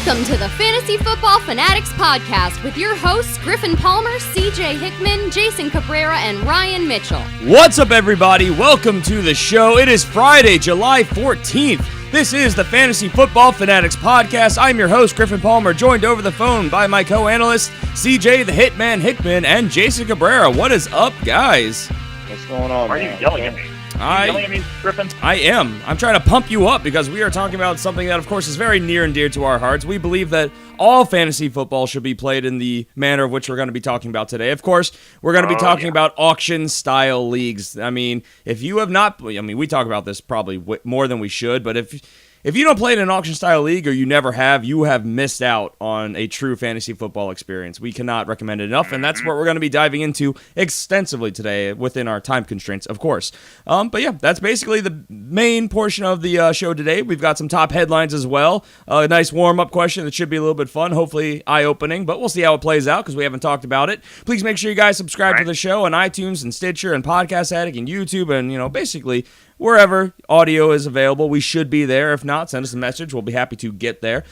Welcome to the Fantasy Football Fanatics podcast with your hosts Griffin Palmer, CJ Hickman, Jason Cabrera, and Ryan Mitchell. What's up, everybody? Welcome to the show. It is Friday, July 14th. This is the Fantasy Football Fanatics podcast. I'm your host, Griffin Palmer, joined over the phone by my co-analysts, CJ the Hitman Hickman and Jason Cabrera. What is up, guys? What's going on, Are man? you yelling at me? Are you yelling at me, Griffin? I am. I'm trying to pump you up because we are talking about something that, of course, is very near and dear to our hearts. We believe that all fantasy football should be played in the manner of which we're going to be talking about today. Of course, we're going to be talking about auction-style leagues. I mean, if you have not... we talk about this probably more than we should, but if you don't play in an auction-style league or you never have, you have missed out on a true fantasy football experience. We cannot recommend it enough, and that's what we're going to be diving into extensively today within our time constraints, of course. But yeah, that's basically the main portion of the show today. We've got some top headlines as well. A nice warm-up question that should be a little bit fun, hopefully eye-opening, but we'll see how it plays out because we haven't talked about it. Please make sure you guys subscribe to the show on iTunes and Stitcher and Podcast Addict and YouTube and, basically wherever audio is available. We should be there. If not, send us a message. We'll be happy to get there.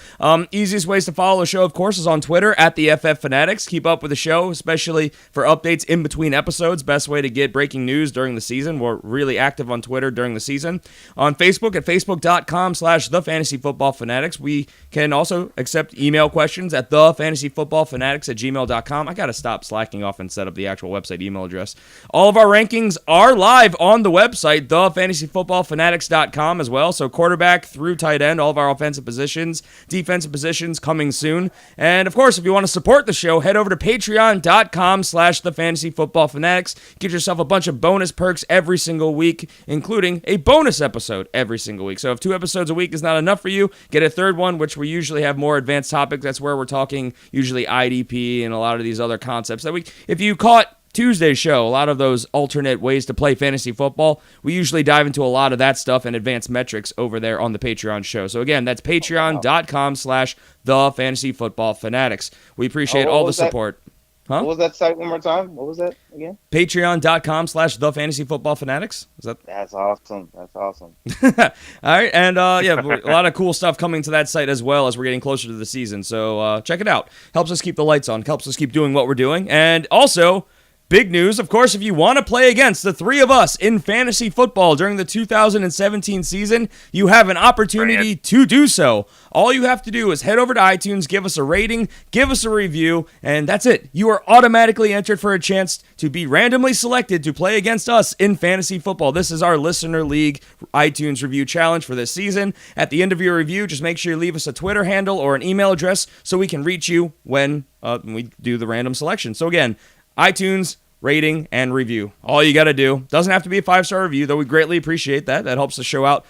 Easiest ways to follow the show, of course, is on Twitter at the FF Fanatics. Keep up with the show, especially for updates in between episodes. Best way to get breaking news during the season. We're really active on Twitter during the season. On Facebook at facebook.com/thefantasyfootballfanatics. We can also accept email questions at thefantasyfootballfanatics@gmail.com. I got to stop slacking off and set up the actual website email address. All of our rankings are live on the website, thefantasyfootballfanatics.com as well. So quarterback through tight end, all of our offensive positions, defensive positions coming soon. And of course, if you want to support the show, head over to patreon.com/thefantasyfootballfanatics. Get yourself a bunch of bonus perks every single week, including a bonus episode every single week. So if 2 episodes a week is not enough for you, get a third one, which we usually have more advanced topics. That's where we're talking usually IDP and a lot of these other concepts that if you caught Tuesday's show, a lot of those alternate ways to play fantasy football, we usually dive into a lot of that stuff and advanced metrics over there on the Patreon show. So again, that's patreon.com/thefantasyfootballfanatics. We appreciate all the support. What was that site one more time? What was that again? Patreon.com/thefantasyfootballfanatics. That's awesome. That's awesome. All right, and a lot of cool stuff coming to that site as well as we're getting closer to the season. So check it out. Helps us keep the lights on. Helps us keep doing what we're doing. And also, big news, of course, if you want to play against the three of us in fantasy football during the 2017 season, you have an opportunity to do so. All you have to do is head over to iTunes, give us a rating, give us a review, and that's it. You are automatically entered for a chance to be randomly selected to play against us in fantasy football. This is our Listener League iTunes review challenge for this season. At the end of your review, just make sure you leave us a Twitter handle or an email address so we can reach you when we do the random selection. So again, iTunes, rating, and review. All you got to do. Doesn't have to be a 5-star review, though we greatly appreciate that. That helps the show out.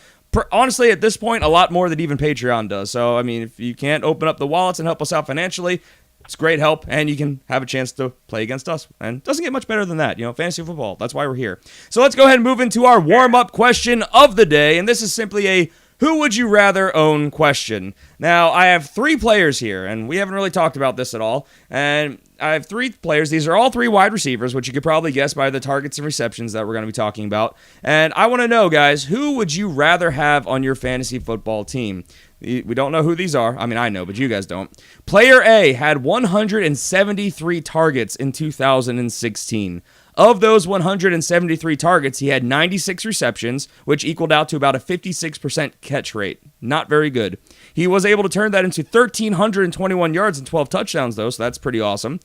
Honestly, at this point, a lot more than even Patreon does. So, if you can't open up the wallets and help us out financially, it's great help, and you can have a chance to play against us. And it doesn't get much better than that. Fantasy football. That's why we're here. So let's go ahead and move into our warm-up question of the day, and this is simply a who would you rather own question. Now, I have 3 players here, and we haven't really talked about this at all. And I have 3 players. These are all 3 wide receivers, which you could probably guess by the targets and receptions that we're going to be talking about. And I want to know, guys, who would you rather have on your fantasy football team? We don't know who these are. I know, but you guys don't. Player A had 173 targets in 2016. Of those 173 targets, he had 96 receptions, which equaled out to about a 56% catch rate. Not very good. He was able to turn that into 1,321 yards and 12 touchdowns, though, so that's pretty awesome.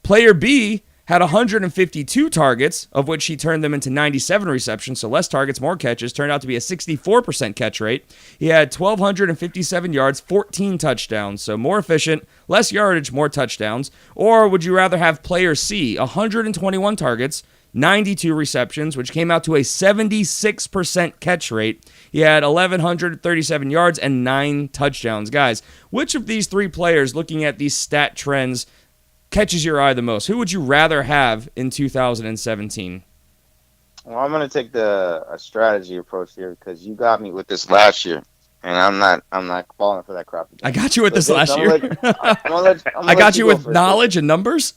Player B had 152 targets, of which he turned them into 97 receptions, so less targets, more catches, turned out to be a 64% catch rate. He had 1,257 yards, 14 touchdowns, so more efficient, less yardage, more touchdowns. Or would you rather have player C, 121 targets, 92 receptions, which came out to a 76% catch rate. He had 1,137 yards and 9 touchdowns. Guys, which of these 3 players, looking at these stat trends, catches your eye the most? Who would you rather have in 2017? Well, I'm going to take a strategy approach here because you got me with this last year, and I'm not falling for that crap again. I got you with this last year. I got you with knowledge and numbers.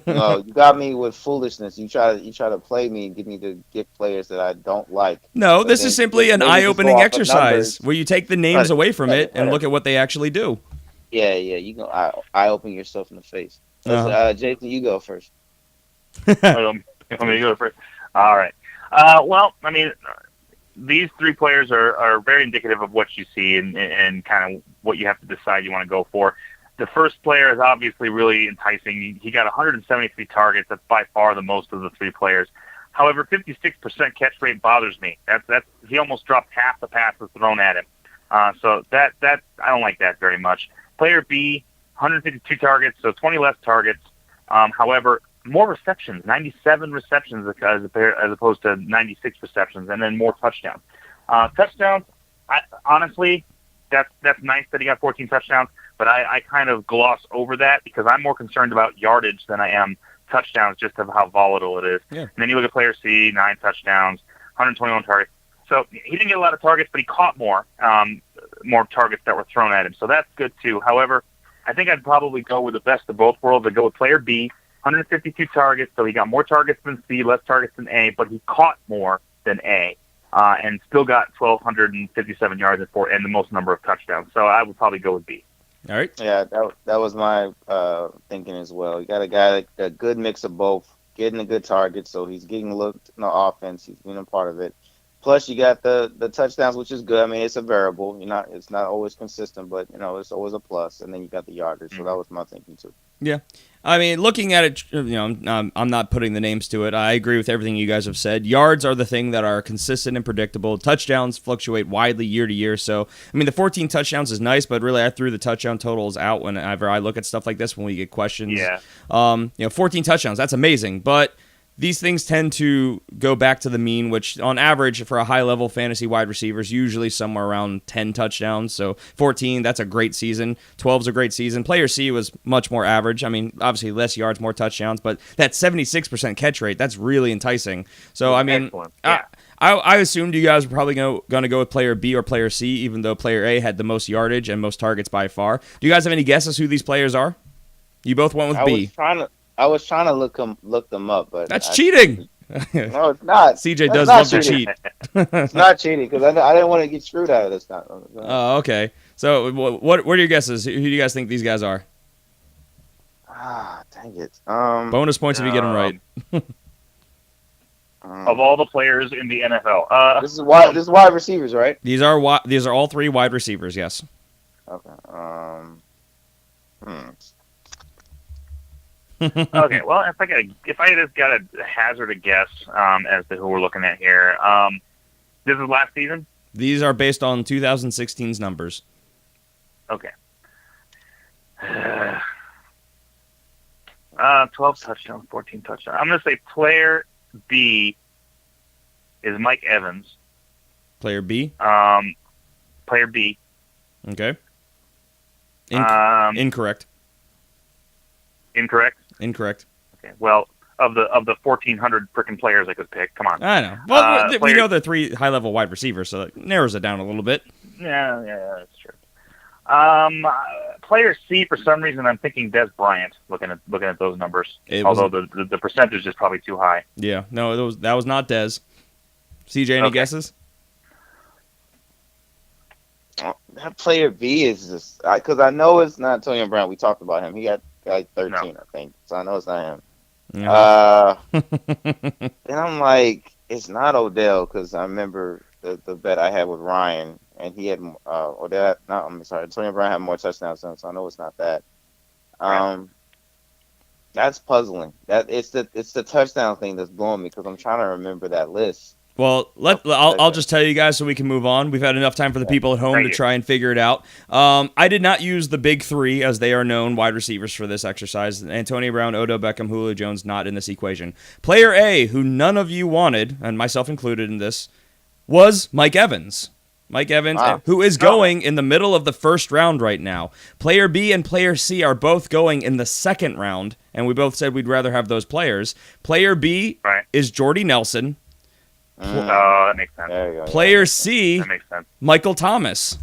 No, you got me with foolishness. You try to play me and get me to get players that I don't like. No, this is simply an eye-opening exercise where you take the names away from it and look at what they actually do. Yeah, you go. I open yourself in the face. Jason, you go first. Want me to go first? All right. Well, I mean, these three players are very indicative of what you see and kind of what you have to decide you want to go for. The first player is obviously really enticing. He got 173 targets. That's by far the most of the three players. However, 56% catch rate bothers me. That's he almost dropped half the passes thrown at him. So that I don't like that very much. Player B, 152 targets, so 20 less targets. However, more receptions, 97 receptions as opposed to 96 receptions, and then more touchdowns. Touchdowns, honestly, that's nice that he got 14 touchdowns, but I kind of gloss over that because I'm more concerned about yardage than I am touchdowns, just of how volatile it is. Yeah. And then you look at player C, 9 touchdowns, 121 targets. So he didn't get a lot of targets, but he caught more targets that were thrown at him. So that's good too. However, I think I'd probably go with the best of both worlds. I'd go with player B, 152 targets, so he got more targets than C, less targets than A, but he caught more than A, and still got 1,257 yards and the most number of touchdowns. So I would probably go with B. All right. Yeah, that was my thinking as well. You got a guy a good mix of both, getting a good target, so he's getting looked in the offense. He's being a part of it. Plus, you got the touchdowns, which is good. I mean, it's a variable. It's not always consistent, but it's always a plus. And then you got the yardage. So that was my thinking too. Yeah. I mean, looking at it, I'm not putting the names to it. I agree with everything you guys have said. Yards are the thing that are consistent and predictable. Touchdowns fluctuate widely year to year. So, I mean, the 14 touchdowns is nice, but really I threw the touchdown totals out whenever I look at stuff like this when we get questions. Yeah. 14 touchdowns, that's amazing. But these things tend to go back to the mean, which on average for a high-level fantasy wide receiver is usually somewhere around 10 touchdowns. So 14, that's a great season. 12 is a great season. Player C was much more average. I mean, obviously less yards, more touchdowns, but that 76% catch rate, that's really enticing. So, I mean, yeah. I assumed you guys were probably going to go with player B or player C, even though player A had the most yardage and most targets by far. Do you guys have any guesses who these players are? You both went with B. I was trying to look them up, but that's cheating. No, it's not. CJ does love to cheat. It's not cheating because I didn't want to get screwed out of this. Oh, okay. So, what are your guesses? Who do you guys think these guys are? Dang it. Bonus points if you get them right. Of all the players in the NFL, this is wide receivers, right? These are all three wide receivers. Yes. Okay. Okay, well, if I just got to hazard a guess as to who we're looking at here, this is last season? These are based on 2016's numbers. Okay. 12 touchdowns, 14 touchdowns. I'm going to say player B is Mike Evans. Player B? Player B. Okay. Incorrect. Incorrect? Incorrect. Okay. Well, of the 1,400 frickin' players I could pick, come on. I know. Well, we know they're three high-level wide receivers, so that narrows it down a little bit. Yeah, that's true. Player C, for some reason, I'm thinking Des Bryant. Looking at those numbers, although the percentage is probably too high. Yeah, no, that was not Des. CJ, any guesses? That player B is just because I know it's not Antonio Brown. We talked about him. He got like 13, I think. So I know it's not him. Yeah. And I'm like, it's not Odell because I remember the bet I had with Ryan, and he had Odell. No, I'm sorry, Antonio Brown had more touchdowns than him, so I know it's not that. That's puzzling. It's the touchdown thing that's blowing me because I'm trying to remember that list. Well, I'll just tell you guys so we can move on. We've had enough time for the people at home to try and figure it out. I did not use the big three, as they are known wide receivers for this exercise. Antonio Brown, Odell Beckham, Julio Jones, not in this equation. Player A, who none of you wanted, and myself included in this, was Mike Evans. Mike Evans, who is going in the middle of the first round right now. Player B and Player C are both going in the second round, and we both said we'd rather have those players. Player B is Jordy Nelson. That makes sense. Player C, that makes sense. Michael Thomas.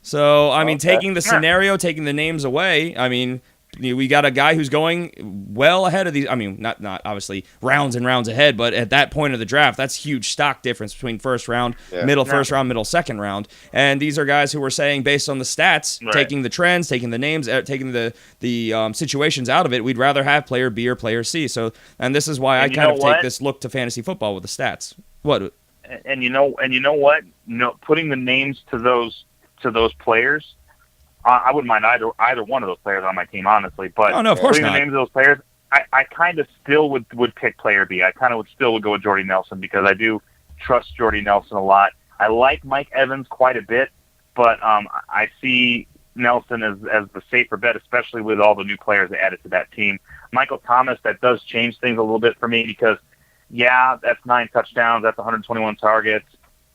So, I mean, taking the scenario, taking the names away, I mean, we got a guy who's going well ahead of these. I mean, not obviously rounds and rounds ahead, but at that point of the draft, that's huge stock difference between first round, middle first round, middle second round. And these are guys who were saying, based on the stats, taking the trends, taking the names, taking the situations out of it, we'd rather have player B or player C. So, and this is why I kind of take this look to fantasy football with the stats. What? And you know what? No, putting the names to those players, I wouldn't mind either one of those players on my team, honestly. But of course putting the names of those players, I kind of still would pick player B. I kind of would still go with Jordy Nelson because I do trust Jordy Nelson a lot. I like Mike Evans quite a bit, but I see Nelson as the safer bet, especially with all the new players added to that team. Michael Thomas, that does change things a little bit for me because, that's 9 touchdowns, that's 121 targets.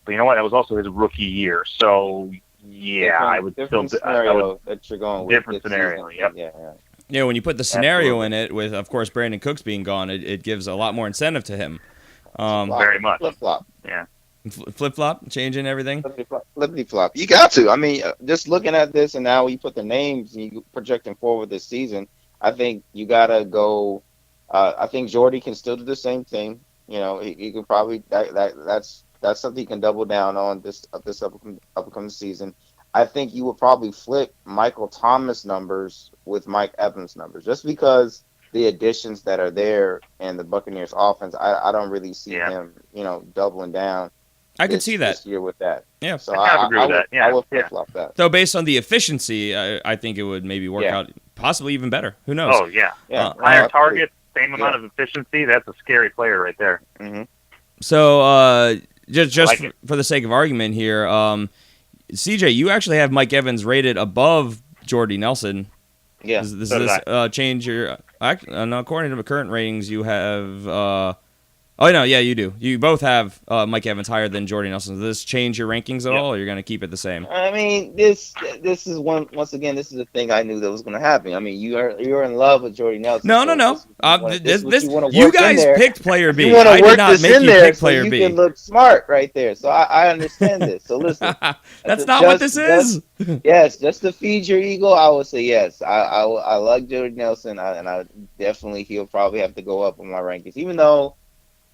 But you know what? That was also his rookie year. So, I would still... scenario that you're going with. Different scenario, yep. Yeah, when you put the scenario in it with, of course, Brandon Cooks being gone, it gives a lot more incentive to him. Very much. Flip-flop. Yeah. Flip-flop, changing everything? Flip-flop. You got to. I mean, just looking at this and now you put the names and you projecting forward this season, I think you got to go... I think Jordy can still do the same thing. You know, he could probably... That's something he can double down on this upcoming season. I think you would probably flip Michael Thomas numbers with Mike Evans numbers, just because the additions that are there and the Buccaneers offense, I don't really see him, doubling down. I could see that this year with that. Yeah, so I agree with that. Yeah, I would flip flop that. So based on the efficiency, I think it would maybe work out possibly even better. Who knows? Oh yeah. Higher targets, same amount of efficiency. That's a scary player right there. Mm-hmm. So just for the sake of argument here, CJ, you actually have Mike Evans rated above Jordy Nelson. Yeah. Does this change your... no, according to the current ratings, you have... you do. You both have Mike Evans higher than Jordy Nelson. Does this change your rankings at all, or you're going to keep it the same? I mean, this is once again, this is a thing I knew that was going to happen. I mean, you're in love with Jordy Nelson. No. You guys picked player B. I did not make you pick player B. You can look smart right there. So I understand this. So listen. That's not what this is. Yes, just to feed your ego, I would say yes. I like Jordy Nelson, and he'll probably have to go up on my rankings, even though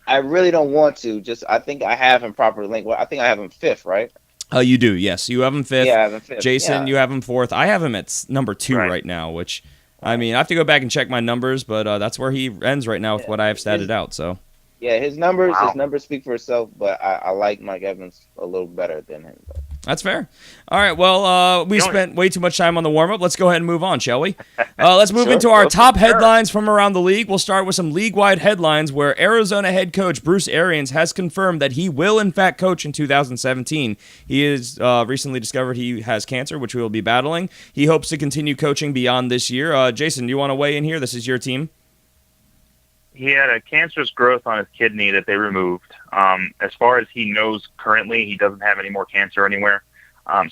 I really don't want to. I think I have him properly linked. Well, I think I have him 5th, right? You do, yes. You have him 5th. Yeah, I have him 5th. Jason, you have him 4th. I have him at number 2 right now, which, I mean, I have to go back and check my numbers, but that's where he ends right now with what I have statted out. So. Yeah, his numbers speak for itself, but I like Mike Evans a little better than him. That's fair. All right, well, we spent way too much time on the warm-up. Let's go ahead and move on, shall we? Let's move into our top headlines from around the league. We'll start with some league-wide headlines where Arizona head coach Bruce Arians has confirmed that he will, in fact, coach in 2017. He has recently discovered he has cancer, which we will be battling. He hopes to continue coaching beyond this year. Jason, do you want to weigh in here? This is your team. He had a cancerous growth on his kidney that they removed. As far as he knows currently, he doesn't have any more cancer anywhere.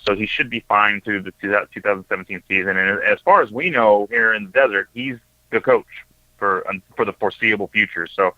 So he should be fine through the 2017 season. And as far as we know here in the desert, he's the coach for the foreseeable future. So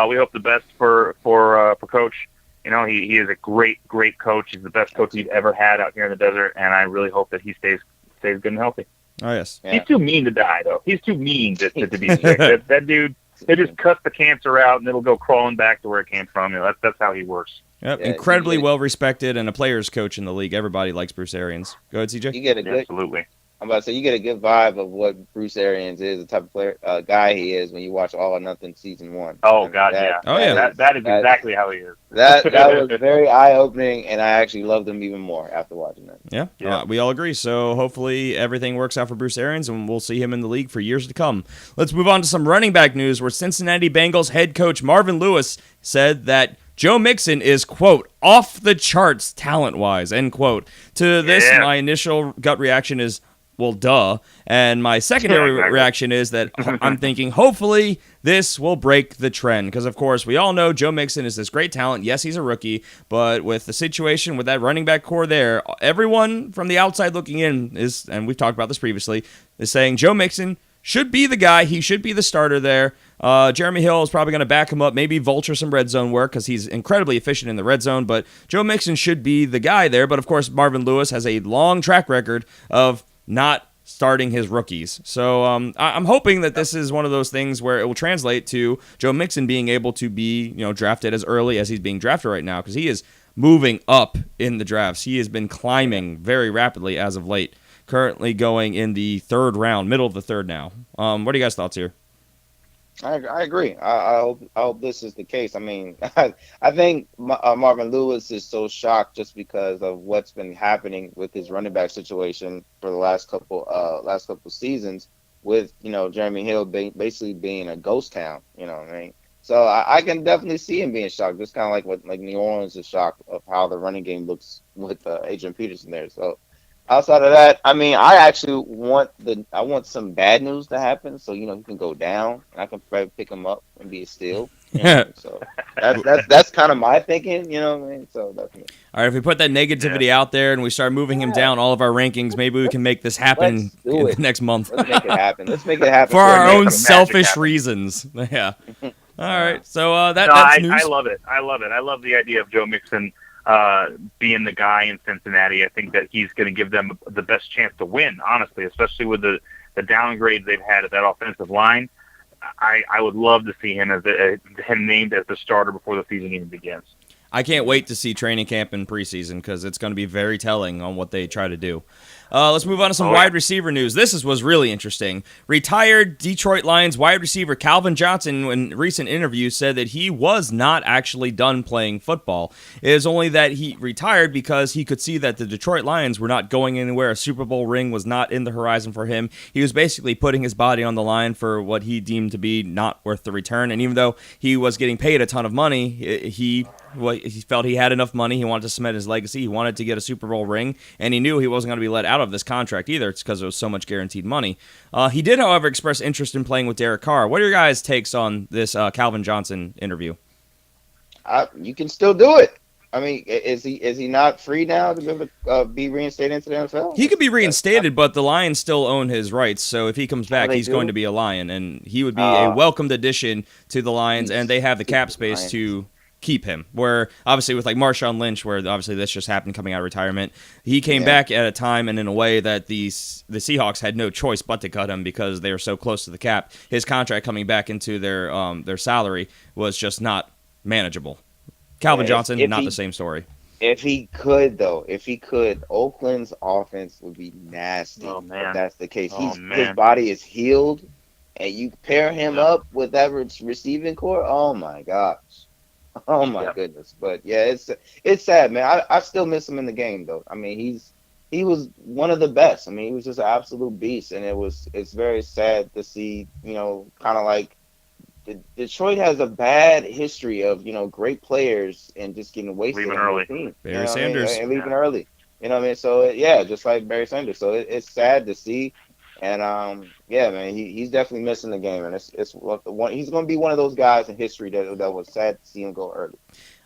we hope the best for Coach. You know, he is a great coach. He's the best coach we've ever had out here in the desert, and I really hope that he stays good and healthy. Oh, yes. Yeah. He's too mean to die, though. He's too mean to be sick. That dude... They just cut the cancer out, and it'll go crawling back to where it came from. You know, that's how he works. Yep, incredibly well-respected and a player's coach in the league. Everybody likes Bruce Arians. Go ahead, CJ. You get Absolutely. I'm about to say, you get a good vibe of what Bruce Arians is, the type of player, guy he is when you watch All or Nothing Season 1. Oh, God, yeah. That is exactly how he is. That was very eye-opening, and I actually loved him even more after watching that. Yeah. We all agree. So hopefully everything works out for Bruce Arians, and we'll see him in the league for years to come. Let's move on to some running back news, where Cincinnati Bengals head coach Marvin Lewis said that Joe Mixon is, quote, off the charts talent-wise, end quote. To this, my initial gut reaction is, well, duh. And my secondary reaction is that I'm thinking, hopefully, this will break the trend. Because, of course, we all know Joe Mixon is this great talent. Yes, he's a rookie. But with the situation with that running back core there, everyone from the outside looking in is, and we've talked about this previously, is saying Joe Mixon should be the guy. He should be the starter there. Jeremy Hill is probably going to back him up, maybe vulture some red zone work because he's incredibly efficient in the red zone. But Joe Mixon should be the guy there. But, of course, Marvin Lewis has a long track record of not starting his rookies. So I'm hoping that this is one of those things where it will translate to Joe Mixon being able to be, drafted as early as he's being drafted right now, because he is moving up in the drafts. He has been climbing very rapidly as of late, currently going in the third round, middle of the third now. What are you guys' thoughts here? I agree. I hope this is the case. I mean, I think Marvin Lewis is so shocked just because of what's been happening with his running back situation for the last couple seasons, with Jeremy Hill basically being a ghost town. You know what I mean? So I can definitely see him being shocked, just kind of like what New Orleans is shocked of how the running game looks with Adrian Peterson there. So outside of that, I mean, I actually want some bad news to happen, so he can go down and I can probably pick him up and be a steal. So that's kind of my thinking. You know what I mean? So definitely. All right, if we put that negativity out there and we start moving him down all of our rankings, maybe we can make this happen in the next month. Let's make it happen. Let's make it happen for our own selfish reasons. Yeah. All right, so that's news. I love it. I love the idea of Joe Mixon being the guy in Cincinnati. I think that he's going to give them the best chance to win, honestly, especially with the downgrades they've had at that offensive line. I would love to see him him named as the starter before the season even begins. I can't wait to see training camp and preseason, because it's going to be very telling on what they try to do. Let's move on to some wide receiver news. This was really interesting. Retired Detroit Lions wide receiver Calvin Johnson, in recent interviews, said that he was not actually done playing football. It is only that he retired because he could see that the Detroit Lions were not going anywhere. A Super Bowl ring was not in the horizon for him. He was basically putting his body on the line for what he deemed to be not worth the return. And even though he was getting paid a ton of money, he felt he had enough money. He wanted to cement his legacy. He wanted to get a Super Bowl ring, and he knew he wasn't going to be let out of this contract either. It's because there was so much guaranteed money. He did, however, express interest in playing with Derek Carr. What are your guys' takes on this Calvin Johnson interview? You can still do it. I mean, is he not free now to be reinstated into the NFL? He could be reinstated, but the Lions still own his rights. So if he comes back, he's going to be a Lion, and he would be a welcomed addition to the Lions, and they have the cap space to keep him. Where obviously with like Marshawn Lynch, where obviously this just happened coming out of retirement, he came back at a time and in a way that the Seahawks had no choice but to cut him because they were so close to the cap. His contract coming back into their salary was just not manageable. Calvin Johnson, not the same story. If he could, Oakland's offense would be nasty. Oh, man. If that's the case. His body is healed, and you pair him up with that receiving core. Oh my gosh. Oh my goodness. But yeah, it's sad, man. I still miss him in the game though. I mean, he was one of the best. I mean, he was just an absolute beast, and it's very sad to see, kind of like Detroit has a bad history of, great players and just getting wasted leaving early. Team, Barry Sanders. And leaving early. You know what I mean? So just like Barry Sanders. So it's sad to see. And man, he's definitely missing the game, and he's going to be one of those guys in history that was sad to see him go early.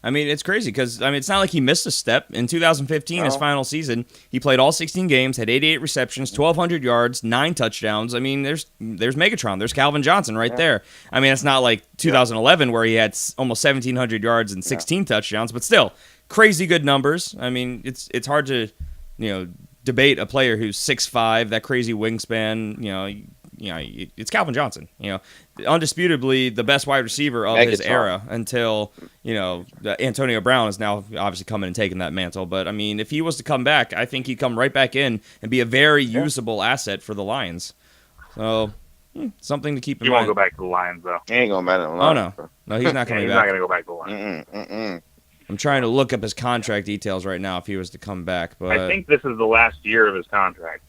I mean, it's crazy because it's not like he missed a step. In 2015, his final season, he played all 16 games, had 88 receptions, 1,200 yards, 9 touchdowns. I mean, there's Megatron, there's Calvin Johnson right there. I mean, it's not like 2011 where he had almost 1,700 yards and 16 touchdowns, but still crazy good numbers. I mean, it's hard to debate a player who's 6'5", that crazy wingspan. It's Calvin Johnson. Undisputably the best wide receiver of his era until Antonio Brown is now obviously coming and taking that mantle. But I mean, if he was to come back, I think he'd come right back in and be a very usable asset for the Lions. So something to keep in mind. He won't go back to the Lions though. He ain't going back to the Lions. Oh no, he's not coming back. He's not going to go back to the Lions. I'm trying to look up his contract details right now if he was to come back, but I think this is the last year of his contract.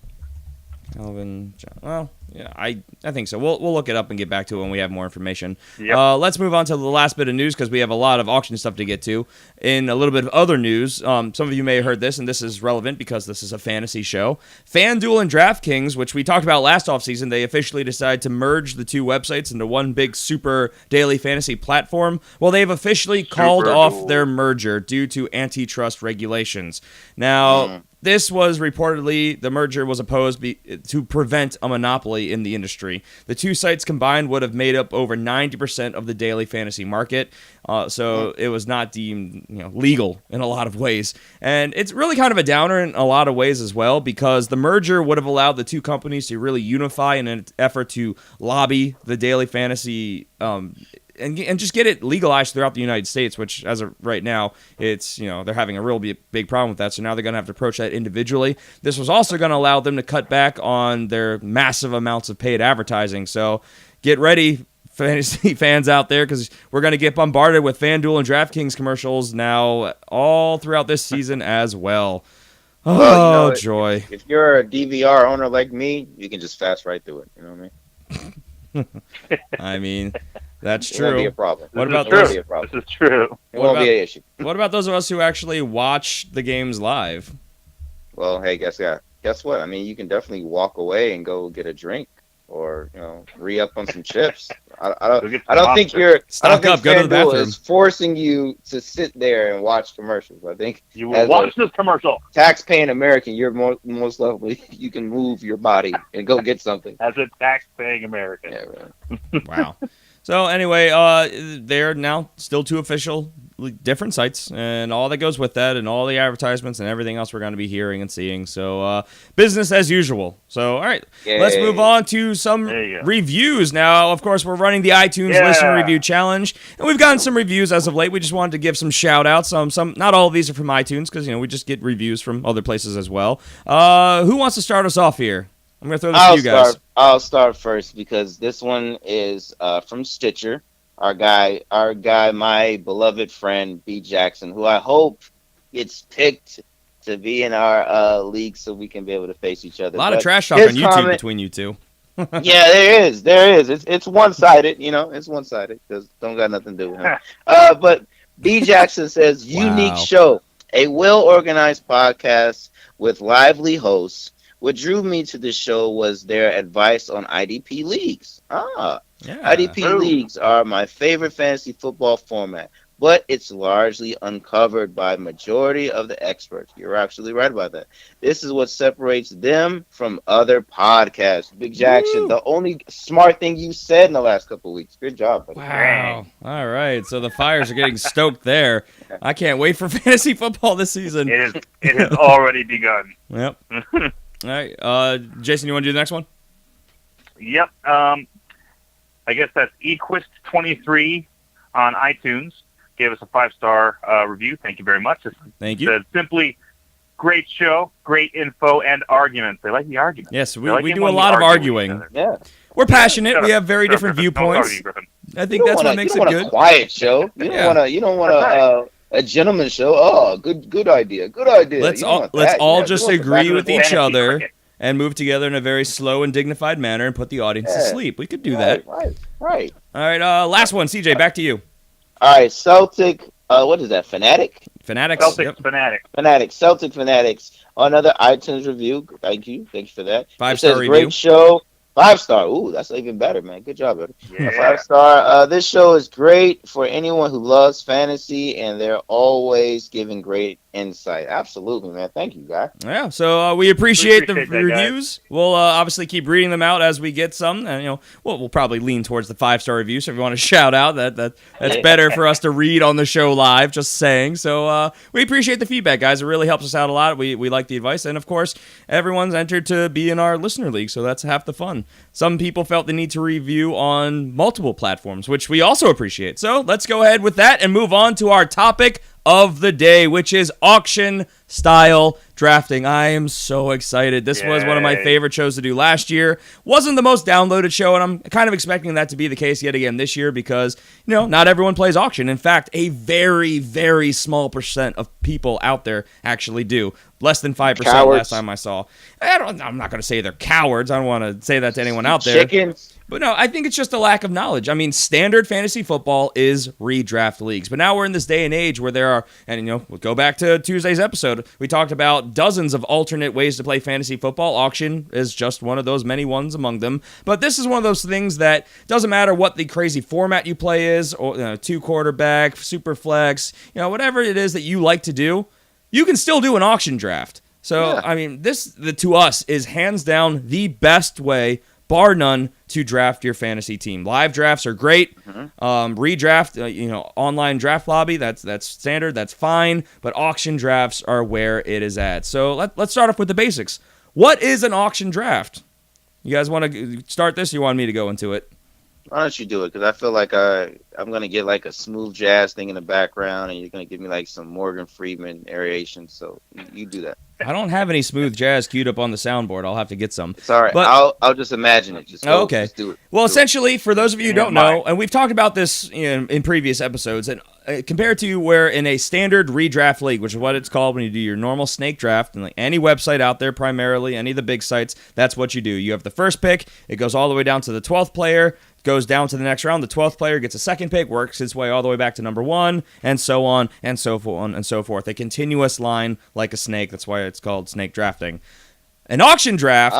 Calvin, well, yeah, I think so. We'll look it up and get back to it when we have more information. Yep. Let's move on to the last bit of news because we have a lot of auction stuff to get to. In a little bit of other news, some of you may have heard this, and this is relevant because this is a fantasy show. FanDuel and DraftKings, which we talked about last offseason, they officially decided to merge the two websites into one big super daily fantasy platform. Well, they've officially called off their merger due to antitrust regulations. Now, this was reportedly, the merger was opposed to prevent a monopoly in the industry. The two sites combined would have made up over 90% of the daily fantasy market. So it was not deemed legal in a lot of ways. And it's really kind of a downer in a lot of ways as well, because the merger would have allowed the two companies to really unify in an effort to lobby the daily fantasy and just get it legalized throughout the United States, which as of right now, it's, they're having a real big problem with that. So now they're going to have to approach that individually. This was also going to allow them to cut back on their massive amounts of paid advertising. So get ready, fantasy fans out there, because we're going to get bombarded with FanDuel and DraftKings commercials now all throughout this season as well. Oh, joy. If you're a DVR owner like me, you can just fast right through it. You know what I mean? I mean, that's true. It won't be a problem. What about this? This This is true. It won't be an issue. What about those of us who actually watch the games live? Well, hey, guess what? I mean, you can definitely walk away and go get a drink, or re-up on some chips. I don't think FanDuel is forcing you to sit there and watch commercials. I think you will watch this commercial. Tax-paying American, you're most likely you can move your body and go get something. As a tax-paying American. Yeah, right. Wow. So anyway, they're now still two official different sites, and all that goes with that, and all the advertisements and everything else we're going to be hearing and seeing. So business as usual. So all right, let's move on to some reviews now. Of course, we're running the iTunes Listener Review Challenge, and we've gotten some reviews as of late. We just wanted to give some shout outs. Some not all of these are from iTunes, because we just get reviews from other places as well. Who wants to start us off here? I'm going to throw this to you guys. I'll start first, because this one is from Stitcher. Our guy, my beloved friend, B. Jackson, who I hope gets picked to be in our league so we can be able to face each other. A lot of trash talk on YouTube between you two. Yeah, there is. It's one-sided, it's one-sided, because don't got nothing to do with him. But B. Jackson says, unique show, a well-organized podcast with lively hosts. What drew me to this show was their advice on IDP leagues. IDP leagues are my favorite fantasy football format, but it's largely uncovered by majority of the experts. You're absolutely right about that. This is what separates them from other podcasts. Big Jackson, the only smart thing you said in the last couple of weeks. Good job, buddy. Wow. All right. So the fires are getting stoked there. I can't wait for fantasy football this season. It has already begun. Yep. All right, Jason, you want to do the next one? Yep. I guess that's equist23 on iTunes. Gave us a 5-star review. Thank you very much. Thank you. Said simply, great show, great info, and arguments. They like the arguments. Yes, we do a lot of arguing. Yeah. We're passionate. We have very different viewpoints. I think that's what makes it good. You don't want a quiet show. You don't want a gentleman's show. Oh, good idea. Good idea. Let's all just agree with each other and move together in a very slow and dignified manner and put the audience to sleep. We could do that. Right. All right, last one. CJ, back to you. All right, Celtic. What is that? Fanatics. Celtic Fanatics. Another iTunes review. Thank you for that. 5-star review. Great show. 5-star. Ooh, that's even better, man. Good job, buddy. Yeah. 5-star. This show is great for anyone who loves fantasy, and they're always giving great insight. Absolutely, man. Thank you, guy. Yeah, so we appreciate the reviews. Guy. We'll obviously keep reading them out as we get some, and we'll probably lean towards the 5-star review. So if you want to shout out, that's better for us to read on the show live. Just saying. So we appreciate the feedback, guys. It really helps us out a lot. We like the advice, and of course, everyone's entered to be in our listener league, so that's half the fun. Some people felt the need to review on multiple platforms, which we also appreciate. So let's go ahead with that and move on to our topic of the day, which is auction style drafting. I am so excited. This was one of my favorite shows to do last year. Wasn't the most downloaded show, and I'm kind of expecting that to be the case yet again this year because, not everyone plays auction. In fact, a very, very small percent of people out there actually do. Less than 5% last time I saw. I'm not going to say they're cowards. I don't want to say that to anyone out there. Chickens. But no, I think it's just a lack of knowledge. I mean, standard fantasy football is redraft leagues. But now we're in this day and age where there are, and we'll go back to Tuesday's episode. We talked about dozens of alternate ways to play fantasy football. Auction is just one of those many ones among them. But this is one of those things that doesn't matter what the crazy format you play is, or 2 quarterback, super flex, whatever it is that you like to do, you can still do an auction draft. So, Yeah. I mean, to us is hands down the best way, bar none, to draft your fantasy team. Live drafts are great. Redraft, online draft lobby, that's standard, that's fine. But auction drafts are where it is at. So let's start off with the basics. What is an auction draft? You guys want to start this, or you want me to go into it? Why don't you do it? Because I feel like I'm going to get like a smooth jazz thing in the background, and you're going to give me like some Morgan Freeman aeration. So you do that. I don't have any smooth jazz queued up on the soundboard. I'll have to get some. It's all right. But, I'll just imagine it. Just go, okay. Just do it. Well, Do essentially, for those of you who don't know, and we've talked about this in previous episodes, and compared to where in a standard redraft league, which is what it's called when you do your normal snake draft, and like any website out there, primarily any of the big sites, that's what you do. You have the first pick. It goes all the way down to the 12th player. Goes down to the next round. The 12th player gets a second pick, works its way all the way back to number 1, and so on and so on and so forth. A continuous line like a snake. That's why it's called snake drafting. An auction draft,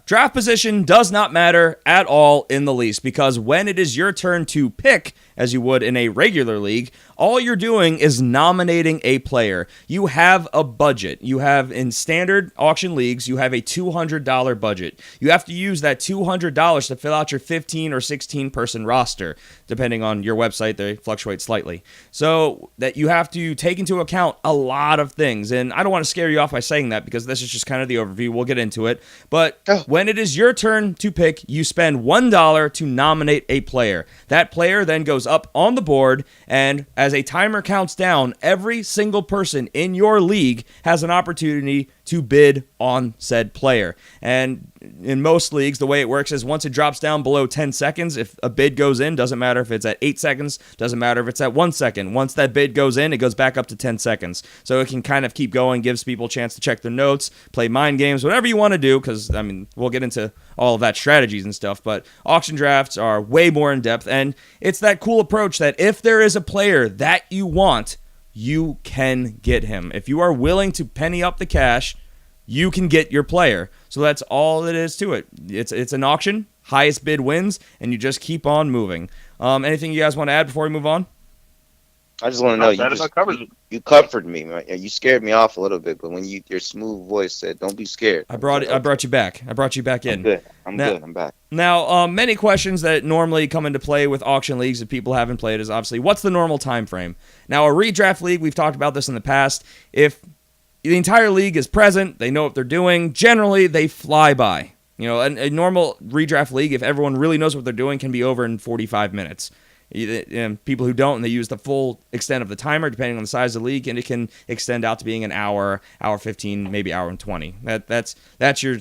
draft position does not matter at all in the least, because when it is your turn to pick, as you would in a regular league, all you're doing is nominating a player. You have a budget. You have, in standard auction leagues, you have a $200 budget. You have to use that $200 to fill out your 15 or 16 person roster. Depending on your website, they fluctuate slightly. So that you have to take into account a lot of things. And I don't want to scare you off by saying that, because this is just kind of the overview. We'll get into it. But when it is your turn to pick, you spend $1 to nominate a player. That player then goes up on the board, and as a timer counts down, every single person in your league has an opportunity to bid on said player. And in most leagues, the way it works is once it drops down below 10 seconds, if a bid goes in, doesn't matter if it's at 8 seconds, doesn't matter if it's at 1 second. Once that bid goes in, it goes back up to 10 seconds. So it can kind of keep going, gives people a chance to check their notes, play mind games, whatever you want to do, because, I mean, we'll get into all of that strategies and stuff, but auction drafts are way more in depth, and it's that cool approach that if there is a player that you want, you can get him. If you are willing to penny up the cash, you can get your player. So that's all it is to it. It's an auction, highest bid wins, and you just keep on moving. Anything you guys want to add before we move on? I just want to know, you comforted me, man. You scared me off a little bit, but when your smooth voice said, "Don't be scared," I brought you back. I brought you back in. I'm good. I'm back. Now, many questions that normally come into play with auction leagues that people haven't played is obviously, what's the normal time frame? Now, a redraft league, we've talked about this in the past. If the entire league is present, they know what they're doing. Generally, they fly by. You know, a normal redraft league, if everyone really knows what they're doing, can be over in 45 minutes. People who don't, and they use the full extent of the timer, depending on the size of the league, and it can extend out to being an hour, hour 15, maybe hour and 20. That's your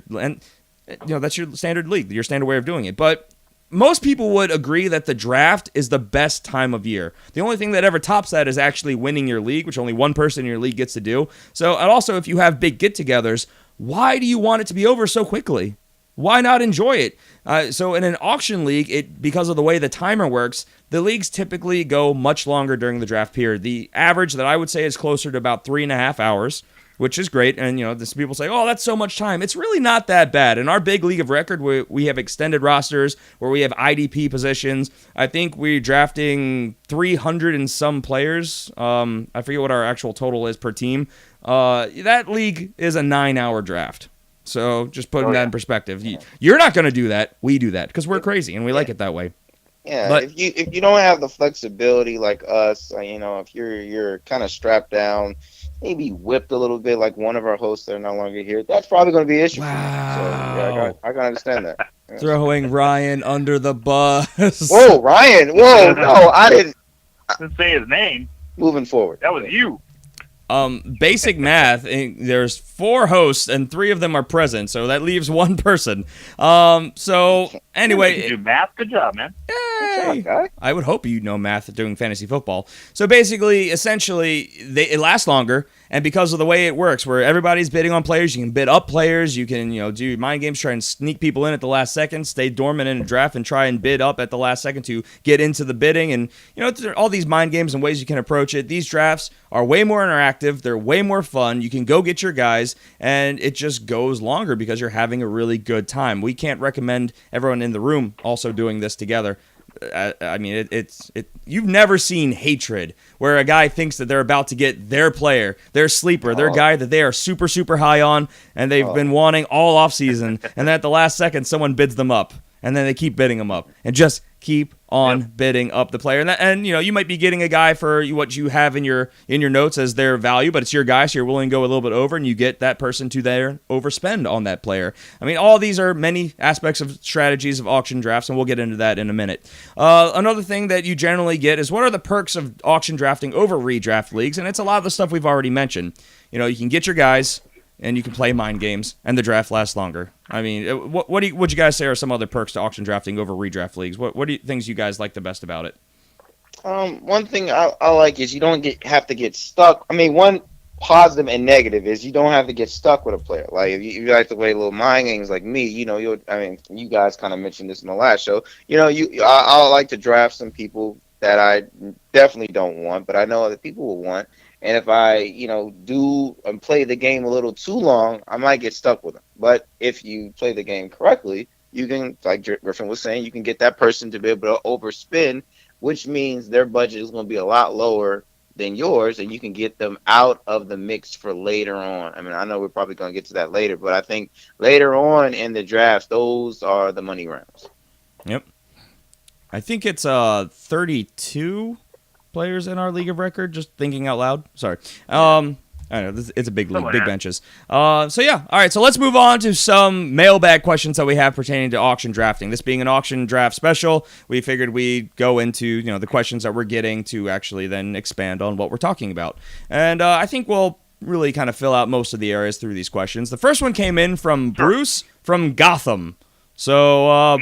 standard league, your standard way of doing it. But most people would agree that the draft is the best time of year. The only thing that ever tops that is actually winning your league, which only one person in your league gets to do. So, and also, if you have big get-togethers, why do you want it to be over so quickly? Why not enjoy it? So in an auction league, because of the way the timer works, the leagues typically go much longer during the draft period. The average that I would say is closer to about 3.5 hours, which is great. And, some people say, oh, that's so much time. It's really not that bad. In our big league of record, we have extended rosters where we have IDP positions. I think we're drafting 300 and some players. I forget what our actual total is per team. That league is a 9-hour draft. So just putting that in perspective. You're not going to do that. We do that because we're crazy and we like it that way. Yeah, but if you don't have the flexibility like us, if you're kind of strapped down, maybe whipped a little bit like one of our hosts that are no longer here, that's probably going to be an issue. Wow. For you. So I can understand that. Yeah. Throwing Ryan under the bus. Whoa, Ryan! Whoa, no, I didn't say his name. Moving forward. That was you. Basic math, there's 4 hosts and 3 of them are present, so that leaves 1 person. So anyway, you do math. Good job, man. Yay. I would hope you know math doing fantasy football. So basically, essentially, it lasts longer, and because of the way it works, where everybody's bidding on players, you can bid up players, you can do mind games, try and sneak people in at the last second, stay dormant in a draft, and try and bid up at the last second to get into the bidding, and all these mind games and ways you can approach it. These drafts are way more interactive, they're way more fun, you can go get your guys, and it just goes longer because you're having a really good time. We can't recommend everyone in the room also doing this together. I mean, you've never seen hatred where a guy thinks that they're about to get their player, their sleeper, their guy that they are super, super high on, and they've been wanting all offseason, and then at the last second, someone bids them up, and then they keep bidding them up, and just keep on bidding up the player. And you might be getting a guy for what you have in your notes as their value, but it's your guy, so you're willing to go a little bit over, and you get that person to there overspend on that player. I mean, all these are many aspects of strategies of auction drafts, and we'll get into that in a minute. Another thing that you generally get is what are the perks of auction drafting over redraft leagues, and it's a lot of the stuff we've already mentioned. You can get your guys, and you can play mind games, and the draft lasts longer. I mean, what you guys say are some other perks to auction drafting over redraft leagues? What do you things you guys like the best about it? One thing I like is you don't have to get stuck. I mean, one positive and negative is you don't have to get stuck with a player. Like if you like to play little mind games like me, you guys kind of mentioned this in the last show. I like to draft some people that I definitely don't want, but I know other people will want. And if I, do and play the game a little too long, I might get stuck with them. But if you play the game correctly, you can, like Griffin was saying, you can get that person to be able to overspend, which means their budget is going to be a lot lower than yours, and you can get them out of the mix for later on. I mean, I know we're probably going to get to that later, but I think later on in the drafts, those are the money rounds. Yep. I think it's 32 players in our league of record, just thinking out loud. Sorry. I know, it's a big league, big benches. All right, so let's move on to some mailbag questions that we have pertaining to auction drafting. This being an auction draft special, we figured we'd go into, the questions that we're getting to actually then expand on what we're talking about. And I think we'll really kind of fill out most of the areas through these questions. The first one came in from Bruce from Gotham. So,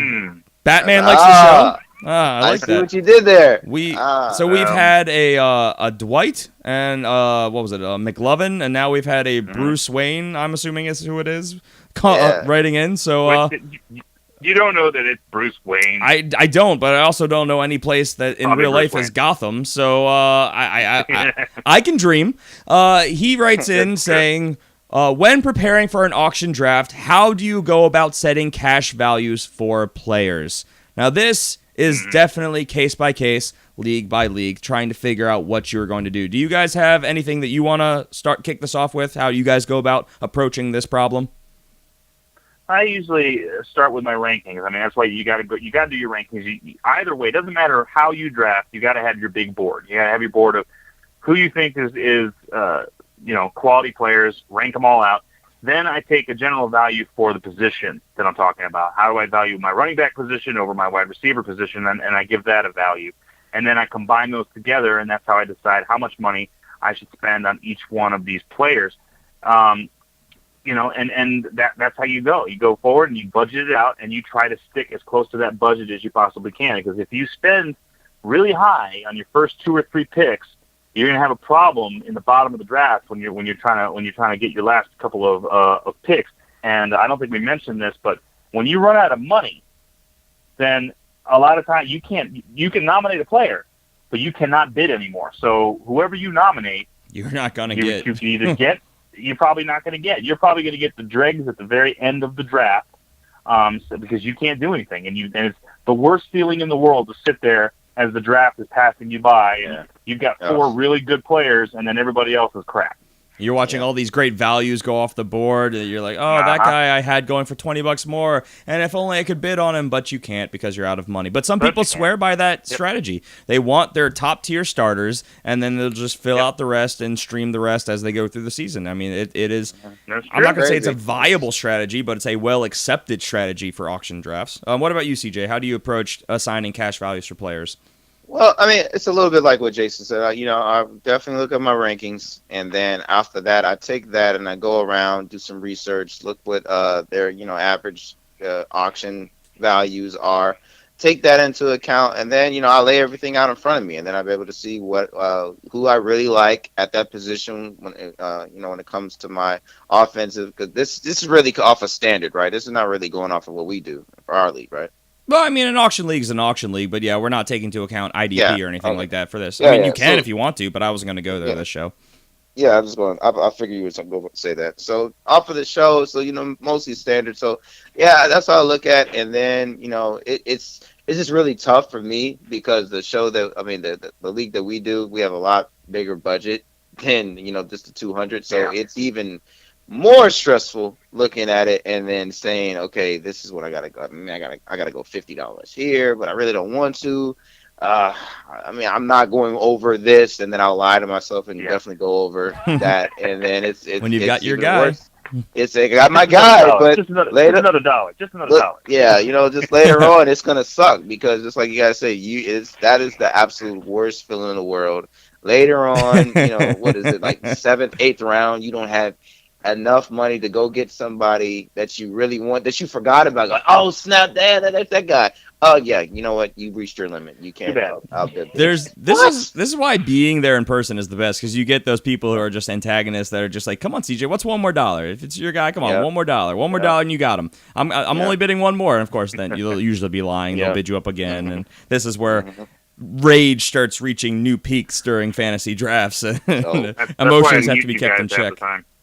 Batman likes the show. I like see that. What you did there. We've had a Dwight and what was it, McLovin, and now we've had a Bruce Wayne. I'm assuming is who it is writing in. So you don't know that it's Bruce Wayne. I don't, but I also don't know any place that in real life is Gotham. So I can dream. He writes in saying, when preparing for an auction draft, how do you go about setting cash values for players? Now this is definitely case by case, league by league, trying to figure out what you're going to do. Do you guys have anything that you want to kick this off with? How you guys go about approaching this problem? I usually start with my rankings. I mean, that's why you got to do your rankings. Either way, it doesn't matter how you draft. You got to have your big board. You got to have your board of who you think is quality players. Rank them all out. Then I take a general value for the position that I'm talking about. How do I value my running back position over my wide receiver position? And I give that a value. And then I combine those together, and that's how I decide how much money I should spend on each one of these players. And that's how you go. You go forward and you budget it out, and you try to stick as close to that budget as you possibly can. Because if you spend really high on your first 2 or 3 picks, you're going to have a problem in the bottom of the draft when you're trying to get your last couple of picks. And I don't think we mentioned this, but when you run out of money, then a lot of times you can nominate a player, but you cannot bid anymore. So whoever you nominate, you're not going to get. You can either get. You're probably not going to get. You're probably going to get the dregs at the very end of the draft, because you can't do anything, and it's the worst feeling in the world to sit there as the draft is passing you by, and you've got 4 really good players, and then everybody else is crap. You're watching all these great values go off the board, and you're like, that guy I had going for $20 more, and if only I could bid on him, but you can't because you're out of money. But some people swear by that strategy. They want their top-tier starters, and then they'll just fill out the rest and stream the rest as they go through the season. I mean, it is, I'm not going to say it's a viable strategy, but it's a well-accepted strategy for auction drafts. What about you, CJ? How do you approach assigning cash values for players? Well, I mean, it's a little bit like what Jason said. I definitely look at my rankings, and then after that, I take that and I go around, do some research, look what their average auction values are, take that into account, and then I lay everything out in front of me, and then I'll be able to see what who I really like at that position when when it comes to my offensive. Because this is really off a standard, right? This is not really going off of what we do for our league, right? Well, I mean, an auction league is an auction league, but we're not taking into account IDP or anything like that for this. I mean, you can if you want to, but I wasn't going to go there this show. Yeah, I'm just going. I figured you were going to say that. So off of the show, so mostly standard. So that's how I look at. And then it's it's just really tough for me because the league that we do, we have a lot bigger budget than just the 200. So it's even more stressful looking at it and then saying, okay, this is what I gotta go. I gotta go $50 here, but I really don't want to. I'm not going over this, and then I'll lie to myself and definitely go over that, and then it's when you've got your even guy. worse. It's I got my guy, but just another dollar. Yeah, just later on, it's gonna suck because just like you guys say, that is the absolute worst feeling in the world. Later on, what is it, like 7th, 8th round, you don't have enough money to go get somebody that you really want, that you forgot about. Like, oh snap, that's that guy. Oh yeah, you know what? You reached your limit. You can't. This is why being there in person is the best, because you get those people who are just antagonists that are just like, come on, CJ, what's one more dollar? If it's your guy, come on, one more dollar, and you got him. I'm only bidding one more, and of course, then you'll usually be lying. They'll bid you up again, and this is where rage starts reaching new peaks during fantasy drafts. Emotions have to be kept in check.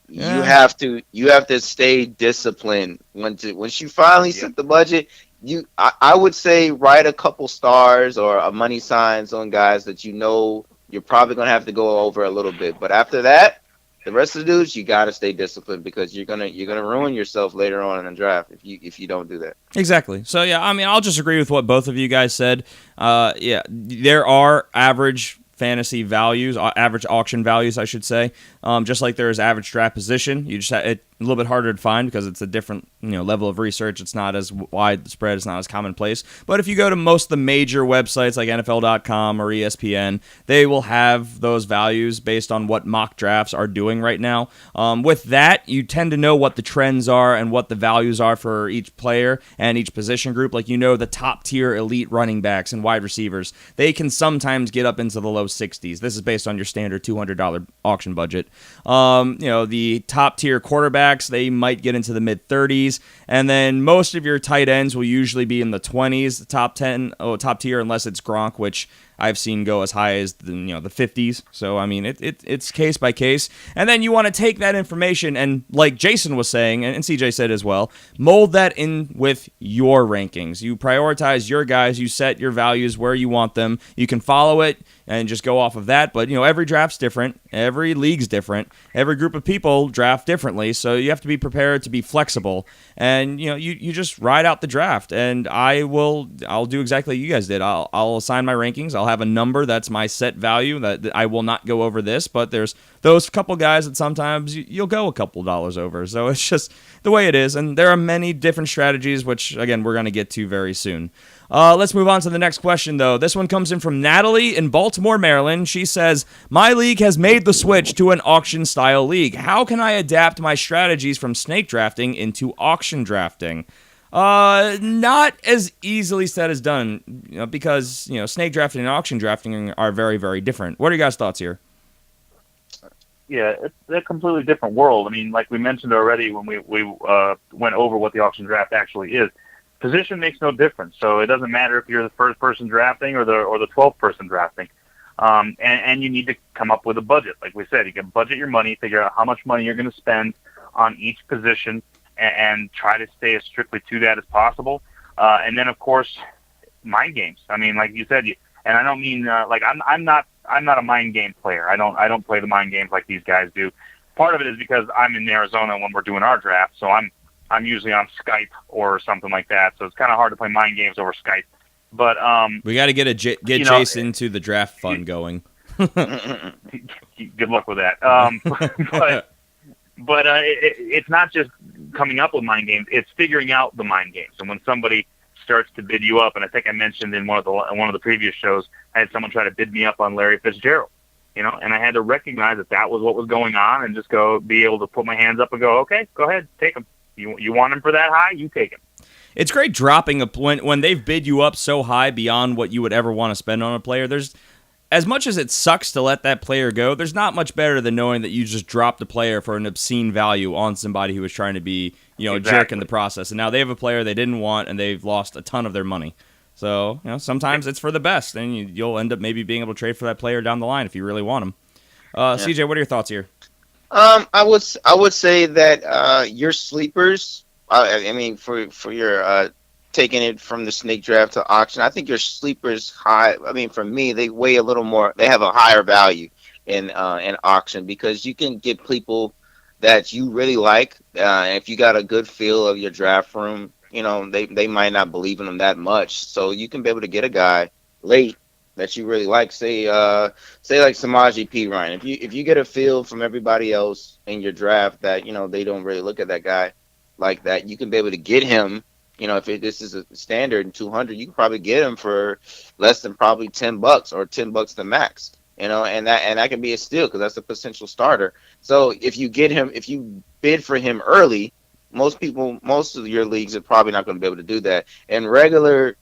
You have to stay disciplined. Once you finally set the budget, I would say write a couple stars or a money signs on guys that you're probably gonna have to go over a little bit. But after that, the rest of the dudes, you gotta stay disciplined because you're gonna ruin yourself later on in the draft if you don't do that. Exactly. So I'll just agree with what both of you guys said. There are average fantasy values, average auction values, I should say. Just like there is average draft position, you just it's a little bit harder to find because it's a different level of research. It's not as widespread. It's not as commonplace. But if you go to most of the major websites like NFL.com or ESPN, they will have those values based on what mock drafts are doing right now. With that, you tend to know what the trends are and what the values are for each player and each position group. Like the top tier elite running backs and wide receivers, they can sometimes get up into the low 60s. This is based on your standard $200 auction budget. The top tier quarterbacks, they might get into the mid 30s, and then most of your tight ends will usually be in the 20s, the top tier, unless it's Gronk, which I've seen go as high as the 50s. So it's case by case, and then you want to take that information and, like Jason was saying, and CJ said as well, mold that in with your rankings. You prioritize your guys, you set your values where you want them. You can follow it and just go off of that, but every draft's different, every league's different, every group of people draft differently, so you have to be prepared to be flexible, and you just ride out the draft. And I'll do exactly what you guys did. I'll assign my rankings. I'll have a number that's my set value, that I will not go over this, but there's those couple guys that sometimes you'll go a couple dollars over. So it's just the way it is, and there are many different strategies, which again we're going to get to very soon. Let's move on to the next question, though. This one comes in from Natalie in Baltimore, Maryland. She says, my league has made the switch to an auction-style league. How can I adapt my strategies from snake drafting into auction drafting? Not as easily said as done, because snake drafting and auction drafting are very, very different. What are your guys' thoughts here? Yeah, it's a completely different world. I mean, like we mentioned already when we went over what the auction draft actually is. Position makes no difference, so it doesn't matter if you're the first person drafting or the 12th person drafting, and you need to come up with a budget. Like we said, you can budget your money, figure out how much money you're going to spend on each position, and try to stay as strictly to that as possible. And then, of course, mind games. I mean, like you said, and I don't mean I'm not a mind game player. I don't play the mind games like these guys do. Part of it is because I'm in Arizona when we're doing our draft, so I'm usually on Skype or something like that, so it's kind of hard to play mind games over Skype. But we got to get Jason to the draft fund going. Good luck with that. But it's not just coming up with mind games; it's figuring out the mind games. And when somebody starts to bid you up, and I think I mentioned in one of the previous shows, I had someone try to bid me up on Larry Fitzgerald. And I had to recognize that was what was going on, and just be able to put my hands up and go, okay, go ahead, take him. You want him for that high? You take him. It's great dropping when they've bid you up so high beyond what you would ever want to spend on a player. There's, as much as it sucks to let that player go, there's not much better than knowing that you just dropped a player for an obscene value on somebody who was trying to be, a jerk in the process. And now they have a player they didn't want, and they've lost a ton of their money. So, sometimes it's for the best, and you'll end up maybe being able to trade for that player down the line if you really want him. CJ, what are your thoughts here? I would say that your sleepers. I mean, for your taking it from the snake draft to auction, I think your sleepers high. I mean, for me, they weigh a little more. They have a higher value in auction because you can get people that you really like. If you got a good feel of your draft room, they might not believe in them that much. So you can be able to get a guy late that you really like. Say like Samaje Perine. If you get a feel from everybody else in your draft that they don't really look at that guy like that, you can be able to get him. This is a standard in 200, you can probably get him for less than probably $10 or $10 the max. And that can be a steal because that's a potential starter. So if you bid for him early, most of your leagues are probably not going to be able to do that. In regular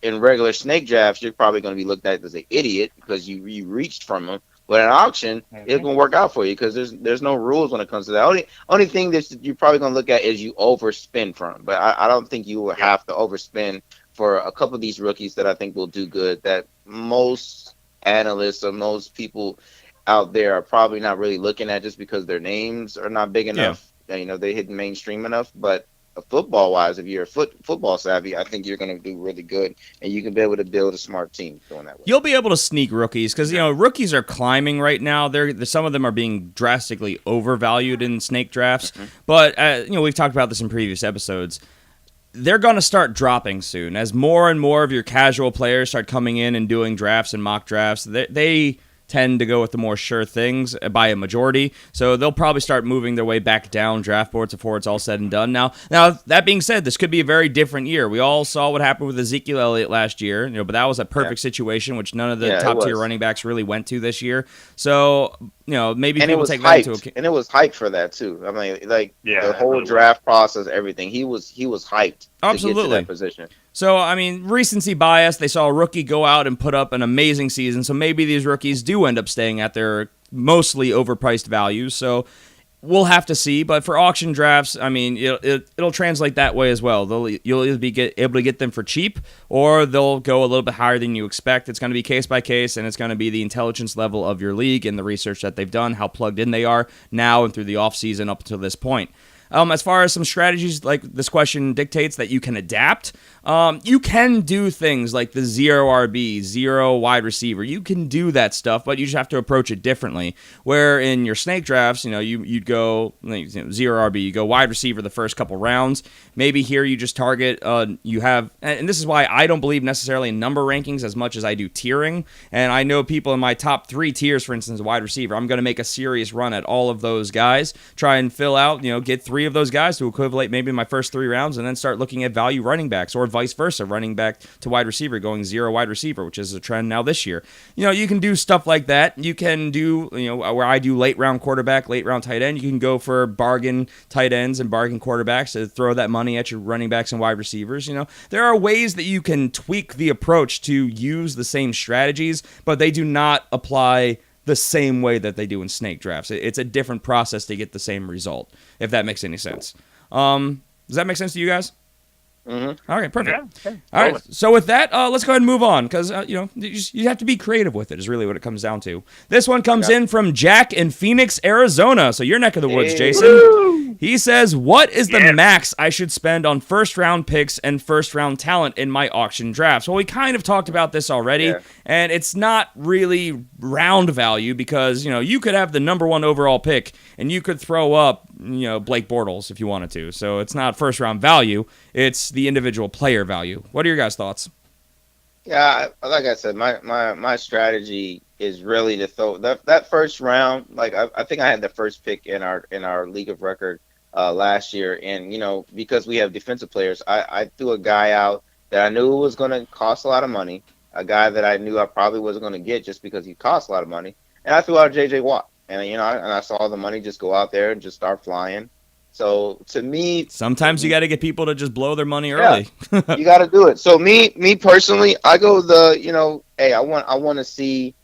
snake drafts, you're probably going to be looked at as an idiot because you reached from him. But at auction, it's going to work out for you because there's no rules when it comes to that. Only thing that you're probably going to look at is you overspend from him. But I don't think you will have to overspend for a couple of these rookies that I think will do good. That most analysts or most people out there are probably not really looking at just because their names are not big enough. Yeah. They hit mainstream enough. But football wise, if you're football savvy, I think you're going to do really good, and you can be able to build a smart team going that way. You'll be able to sneak rookies because rookies are climbing right now. Some of them are being drastically overvalued in snake drafts, but we've talked about this in previous episodes. They're going to start dropping soon as more and more of your casual players start coming in and doing drafts and mock drafts. They tend to go with the more sure things by a majority, so they'll probably start moving their way back down draft boards before it's all said and done. Now that being said, this could be a very different year. We all saw what happened with Ezekiel Elliott last year, but that was a perfect situation, which none of the top tier running backs really went to this year. So maybe and people take that into account. And it was hyped for that too. I mean, the whole draft process, everything. He was hyped. Absolutely. To get to that position. So, I mean, recency bias, they saw a rookie go out and put up an amazing season, so maybe these rookies do end up staying at their mostly overpriced values, so we'll have to see. But for auction drafts, I mean, it'll translate that way as well. You'll either be able to get them for cheap, or they'll go a little bit higher than you expect. It's going to be case by case, and it's going to be the intelligence level of your league and the research that they've done, how plugged in they are now and through the offseason up until this point. As far as some strategies, like this question dictates that you can adapt, you can do things like the 0 RB, 0 wide receiver. You can do that stuff, but you just have to approach it differently. Where in your snake drafts, you'd go 0 RB, you go wide receiver the first couple rounds. Maybe here you just target, you have, and this is why I don't believe necessarily in number rankings as much as I do tiering. And I know people in my top 3 tiers, for instance, wide receiver, I'm going to make a serious run at all of those guys, try and fill out, get 3 of those guys to equivalent maybe my first 3 rounds, and then start looking at value running backs, or vice versa, running back to wide receiver, going 0 wide receiver, which is a trend now this year. You can do stuff like that. You can do, where I do late round quarterback, late round tight end, you can go for bargain tight ends and bargain quarterbacks to throw that money at your running backs and wide receivers. There are ways that you can tweak the approach to use the same strategies, but they do not apply the same way that they do in snake drafts. It's a different process to get the same result, if that makes any sense. Does that make sense to you guys? Mm-hmm. Okay, perfect. Yeah, all right, so with that, let's go ahead and move on, because you have to be creative with it is really what it comes down to. This one comes in from Jack in Phoenix, Arizona, so your neck of the woods, Jason. Woo! He says, what is the max I should spend on first-round picks and first-round talent in my auction drafts? Well, we kind of talked about this already, and it's not really round value because, you could have the number 1 overall pick, and you could throw up, Blake Bortles if you wanted to. So it's not first-round value. It's the individual player value. What are your guys' thoughts? Yeah, like I said, my strategy is really to throw that first round. Like I think I had the first pick in our league of record last year, and because we have defensive players, I threw a guy out that I knew was going to cost a lot of money, a guy that I knew I probably wasn't going to get just because he cost a lot of money, and I threw out J.J. Watt, and I saw the money just go out there and just start flying. So to me, sometimes you got to get people to just blow their money early. You got to do it. So me personally, I go hey, I want to see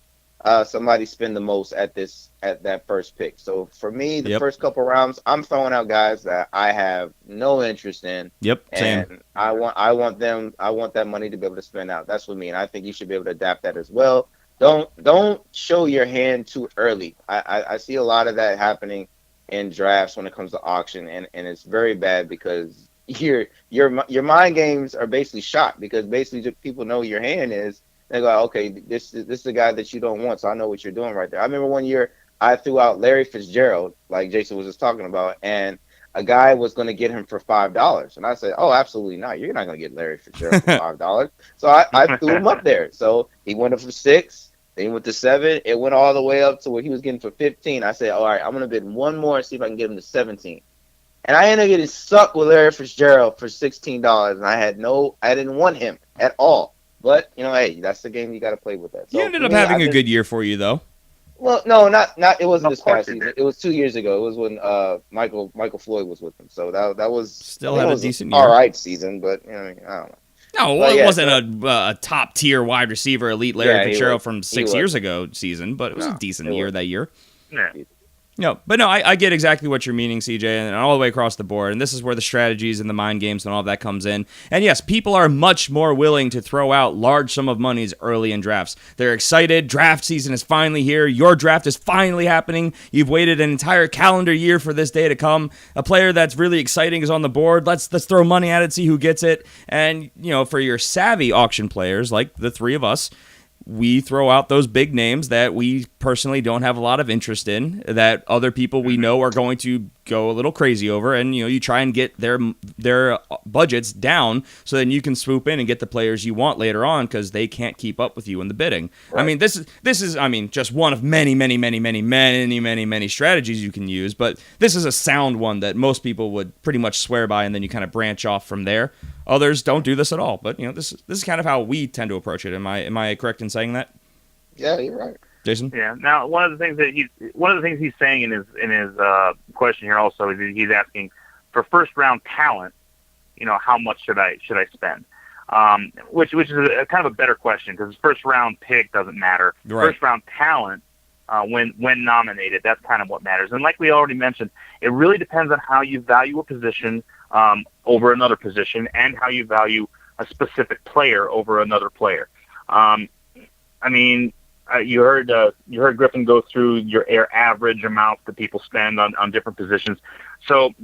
somebody spend the most at that first pick. So for me, the first couple rounds, I'm throwing out guys that I have no interest in. Yep, same. And I want that money to be able to spend out. That's what I mean. I think you should be able to adapt that as well. Don't show your hand too early. I see a lot of that happening in drafts when it comes to auction, and it's very bad because your mind games are basically shot, because basically people know your hand is. They go, okay, this is the guy that you don't want, so I know what you're doing right there. I remember one year I threw out Larry Fitzgerald, like Jason was just talking about, and a guy was going to get him for $5, and I said, oh, absolutely not. You're not going to get Larry Fitzgerald for $5. So I threw him up there. So he went up for 6, then he went to 7. It went all the way up to where he was getting for 15. I said, all right, I'm going to bid one more and see if I can get him to 17. And I ended up getting stuck with Larry Fitzgerald for $16, and I didn't want him at all. But, hey, that's the game you got to play with that. So you ended up having a good year for you, though. Well, no, not. It wasn't this past season. It was 2 years ago. It was when Michael Floyd was with him. So that was still had a decent year. All right season, but I don't know. No, well, it wasn't a top tier wide receiver, elite Larry Fitzgerald from 6 years ago season, but it was a decent year that year. Yeah. No, but no, I get exactly what you're meaning, CJ, and all the way across the board. And this is where the strategies and the mind games and all of that comes in. And yes, people are much more willing to throw out large sum of monies early in drafts. They're excited. Draft season is finally here. Your draft is finally happening. You've waited an entire calendar year for this day to come. A player that's really exciting is on the board. Let's throw money at it, see who gets it. And for your savvy auction players like the three of us, we throw out those big names that we personally don't have a lot of interest in, that other people we know are going to go a little crazy over, and you try and get their budgets down so then you can swoop in and get the players you want later on because they can't keep up with you in the bidding. Right. I mean, this is just one of many strategies you can use, but this is a sound one that most people would pretty much swear by, and then you kind of branch off from there. Others don't do this at all, but this is kind of how we tend to approach it. Am I correct in saying that? Yeah, you're right. Jason? Yeah. Now, one of the things he's saying in his question here also is he's asking for first round talent. How much should I spend? Which is a kind of a better question, because first round pick doesn't matter. Right. First round talent, when nominated, that's kind of what matters. And like we already mentioned, it really depends on how you value a position over another position, and how you value a specific player over another player. You heard Griffin go through your average amount that people spend on different positions. So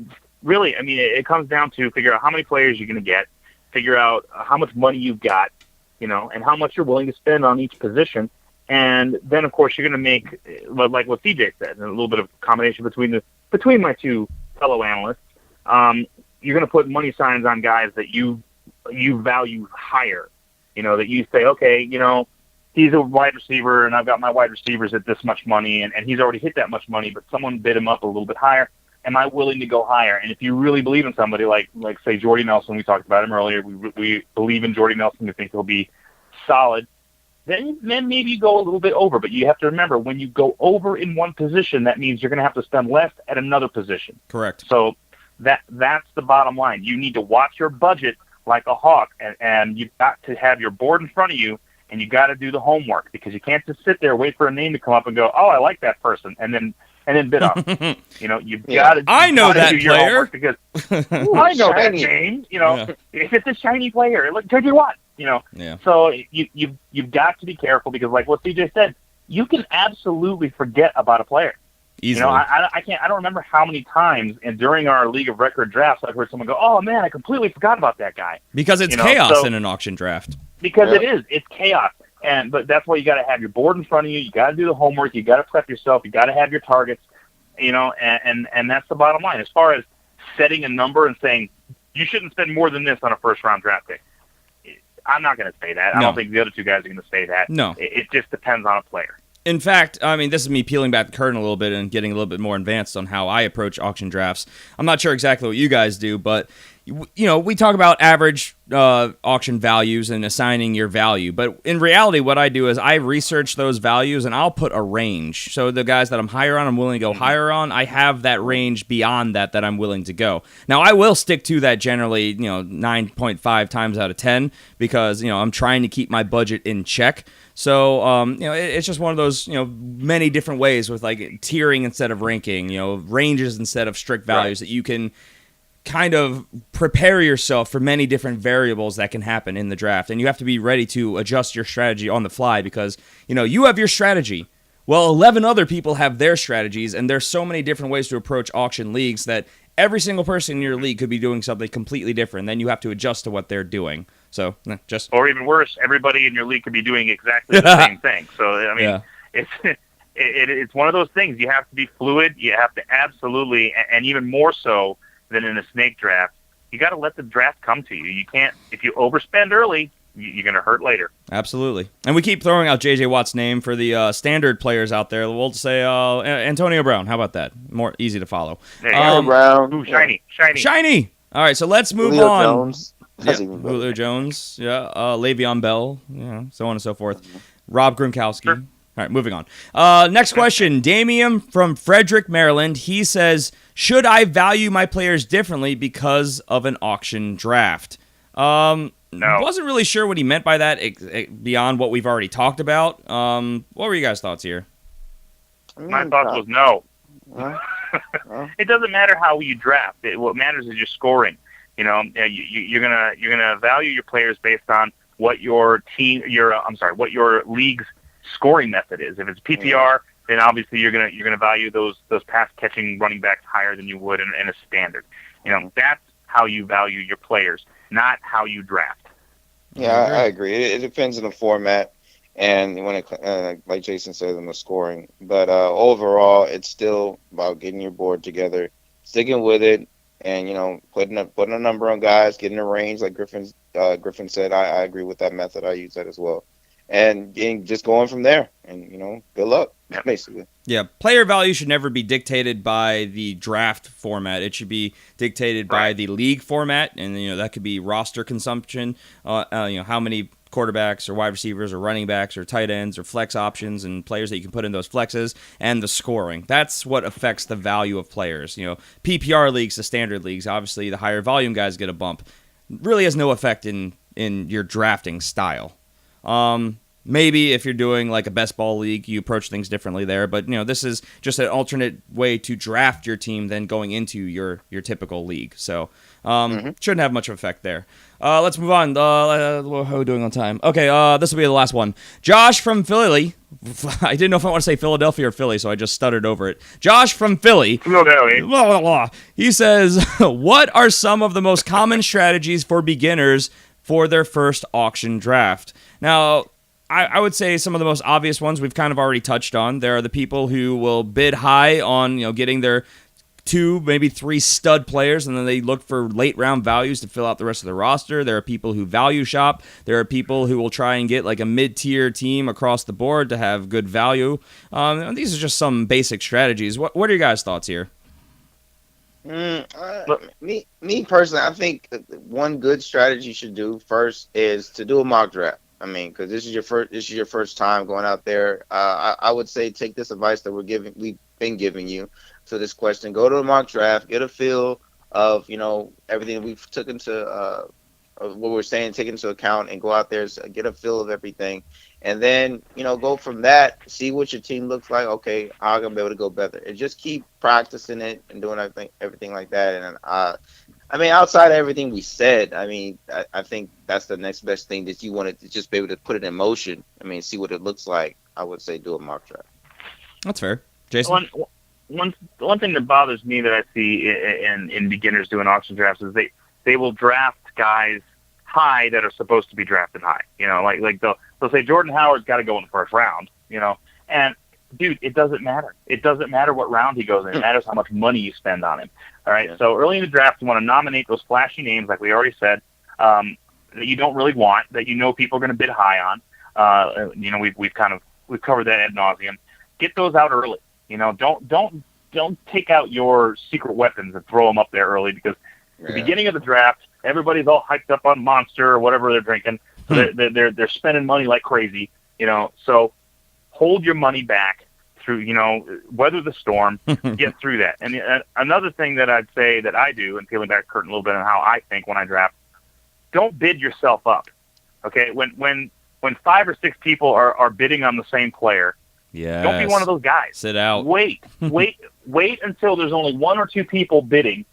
really, it comes down to figure out how many players you're going to get, figure out how much money you've got, and how much you're willing to spend on each position. And then, of course, you're going to make, like what CJ said, a little bit of combination between my two fellow analysts. You're going to put money signs on guys that you value higher. That you say, okay, he's a wide receiver, and I've got my wide receivers at this much money, and he's already hit that much money, but someone bid him up a little bit higher. Am I willing to go higher? And if you really believe in somebody like say Jordy Nelson, we talked about him earlier. We believe in Jordy Nelson. We think he'll be solid. Then maybe you go a little bit over, but you have to remember, when you go over in one position, that means you're going to have to spend less at another position. Correct. So that's the bottom line. You need to watch your budget like a hawk, and you've got to have your board in front of you, and you got to do the homework, because you can't just sit there, wait for a name to come up and go, oh, I like that person, and then bid up. You've got to. I know that do your player homework, because I know that name. If it's a shiny player, look, tell you what. Yeah. So you've got to be careful, because like what CJ said, you can absolutely forget about a player. Easily. I don't remember how many times, and during our League of Record drafts, I've heard someone go, "Oh man, I completely forgot about that guy." Because it's chaos in an auction draft. Because it's chaos, but that's why you got to have your board in front of you. You got to do the homework. You got to prep yourself. You got to have your targets. And that's the bottom line. As far as setting a number and saying you shouldn't spend more than this on a first round draft pick, I'm not going to say that. No. I don't think the other two guys are going to say that. No, it just depends on a player. In fact, this is me peeling back the curtain a little bit and getting a little bit more advanced on how I approach auction drafts. I'm not sure exactly what you guys do, but we talk about average auction values and assigning your value. But in reality, what I do is I research those values, and I'll put a range. So the guys that I'm higher on, I'm willing to go higher on. I have that range beyond that I'm willing to go. Now, I will stick to that generally, 9.5 times out of 10, because, I'm trying to keep my budget in check. So, it's just one of those, many different ways with like tiering instead of ranking, ranges instead of strict values, that you can kind of prepare yourself for many different variables that can happen in the draft. And you have to be ready to adjust your strategy on the fly, because, you have your strategy. Well, 11 other people have their strategies, and there's so many different ways to approach auction leagues that every single person in your league could be doing something completely different. Then you have to adjust to what they're doing. So just or even worse, everybody in your league could be doing exactly the same thing. So I mean, it's one of those things. You have to be fluid. You have to absolutely, and even more so than in a snake draft, you got to let the draft come to you. You can't, if you overspend early, you're going to hurt later. Absolutely. And we keep throwing out J.J. Watt's name for the standard players out there. We'll say Antonio Brown. How about that? More easy to follow. Brown. Ooh, shiny. All right, so let's move Julio on. Jones. Julio Jones. Yeah. Le'Veon Bell. Yeah. So on and so forth. Rob Gronkowski. Sure. All right, moving on. Next question. Damian from Frederick, Maryland. He says, should I value my players differently because of an auction draft? No. Wasn't really sure what he meant by that beyond what we've already talked about. What were you guys' thoughts here? My thoughts was no. Well. It doesn't matter how you draft. What matters is your scoring. You know, you're gonna value your players based on what your league's scoring method is. If it's PPR, then obviously you're gonna value those pass catching running backs higher than you would in a standard. You know, that's how you value your players, not how you draft. Yeah, I agree. It depends on the format and when it, like Jason said, on the scoring. But overall, it's still about getting your board together, sticking with it, and putting a number on guys, getting a range, like Griffin said. I agree with that method. I use that as well, and just going from there. And good luck, basically. Yeah, player value should never be dictated by the draft format. It should be dictated by the league format, and that could be roster consumption. How many quarterbacks or wide receivers or running backs or tight ends or flex options and players that you can put in those flexes, and the scoring. That's what affects the value of players. PPR leagues, the standard leagues, obviously the higher volume guys get a bump. Really has no effect in your drafting style. Maybe if you're doing like a best ball league, you approach things differently there. But this is just an alternate way to draft your team than going into your typical league. So shouldn't have much effect there. Let's move on. How are we doing on time? Okay, this will be the last one. Josh from Philly. I didn't know if I want to say Philadelphia or Philly, so I just stuttered over it. Josh from Philly. Philadelphia. He says, what are some of the most common strategies for beginners for their first auction draft? Now, I would say some of the most obvious ones we've kind of already touched on. There are the people who will bid high on getting their 2, maybe 3 stud players, and then they look for late round values to fill out the rest of the roster. There are people who value shop. There are people who will try and get like a mid-tier team across the board to have good value. These are just some basic strategies. What are your guys' thoughts here? Me personally, I think one good strategy you should do first is to do a mock draft. I mean, because this is your first time going out there. I would say take this advice that we've been giving you to this question. Go to a mock draft, get a feel of everything we've took into what we're saying, take into account, and go out there, get a feel of everything, and then go from that. See what your team looks like. Okay, how I'm gonna be able to go better, and just keep practicing it and doing everything like that. And I mean, outside of everything we said, I think that's the next best thing that you want to just be able to put it in motion. I mean, see what it looks like. I would say do a mock draft. That's fair. Jason? One thing that bothers me that I see in beginners doing auction drafts is they will draft guys high that are supposed to be drafted high. Like they'll say Jordan Howard's got to go in the first round, and dude, it doesn't matter. It doesn't matter what round he goes in. It matters how much money you spend on him. All right. Yeah. So early in the draft, you want to nominate those flashy names, like we already said, that you don't really want, that people are going to bid high on. We've covered that ad nauseum. Get those out early. Don't take out your secret weapons and throw them up there early, because the beginning of the draft, everybody's all hyped up on Monster or whatever they're drinking. So they're spending money like crazy. So hold your money back through, weather the storm, get through that. And another thing that I'd say that I do, and peeling back the curtain a little bit on how I think when I draft, don't bid yourself up. Okay, when 5 or 6 people are bidding on the same player, don't be one of those guys. Sit out. Wait until there's only 1 or 2 people bidding,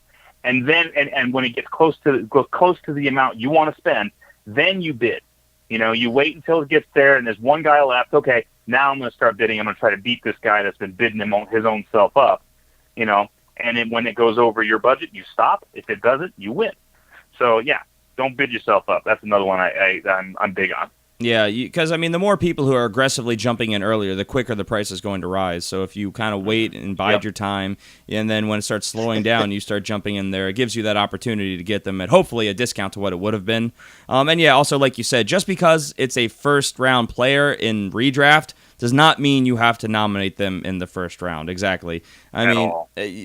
and then and when it gets close to the amount you want to spend, then you bid. You wait until it gets there, and there's one guy left. Okay, now I'm going to start bidding. I'm going to try to beat this guy that's been bidding his own self up. and then when it goes over your budget, you stop. If it doesn't, you win. So yeah, don't bid yourself up. That's another one I'm big on. Yeah, because, I mean, the more people who are aggressively jumping in earlier, the quicker the price is going to rise. So if you kind of wait and bide your time, and then when it starts slowing down, you start jumping in there, it gives you that opportunity to get them at hopefully a discount to what it would have been. And yeah, also, like you said, just because it's a first-round player in redraft does not mean you have to nominate them in the first round. Exactly. I mean,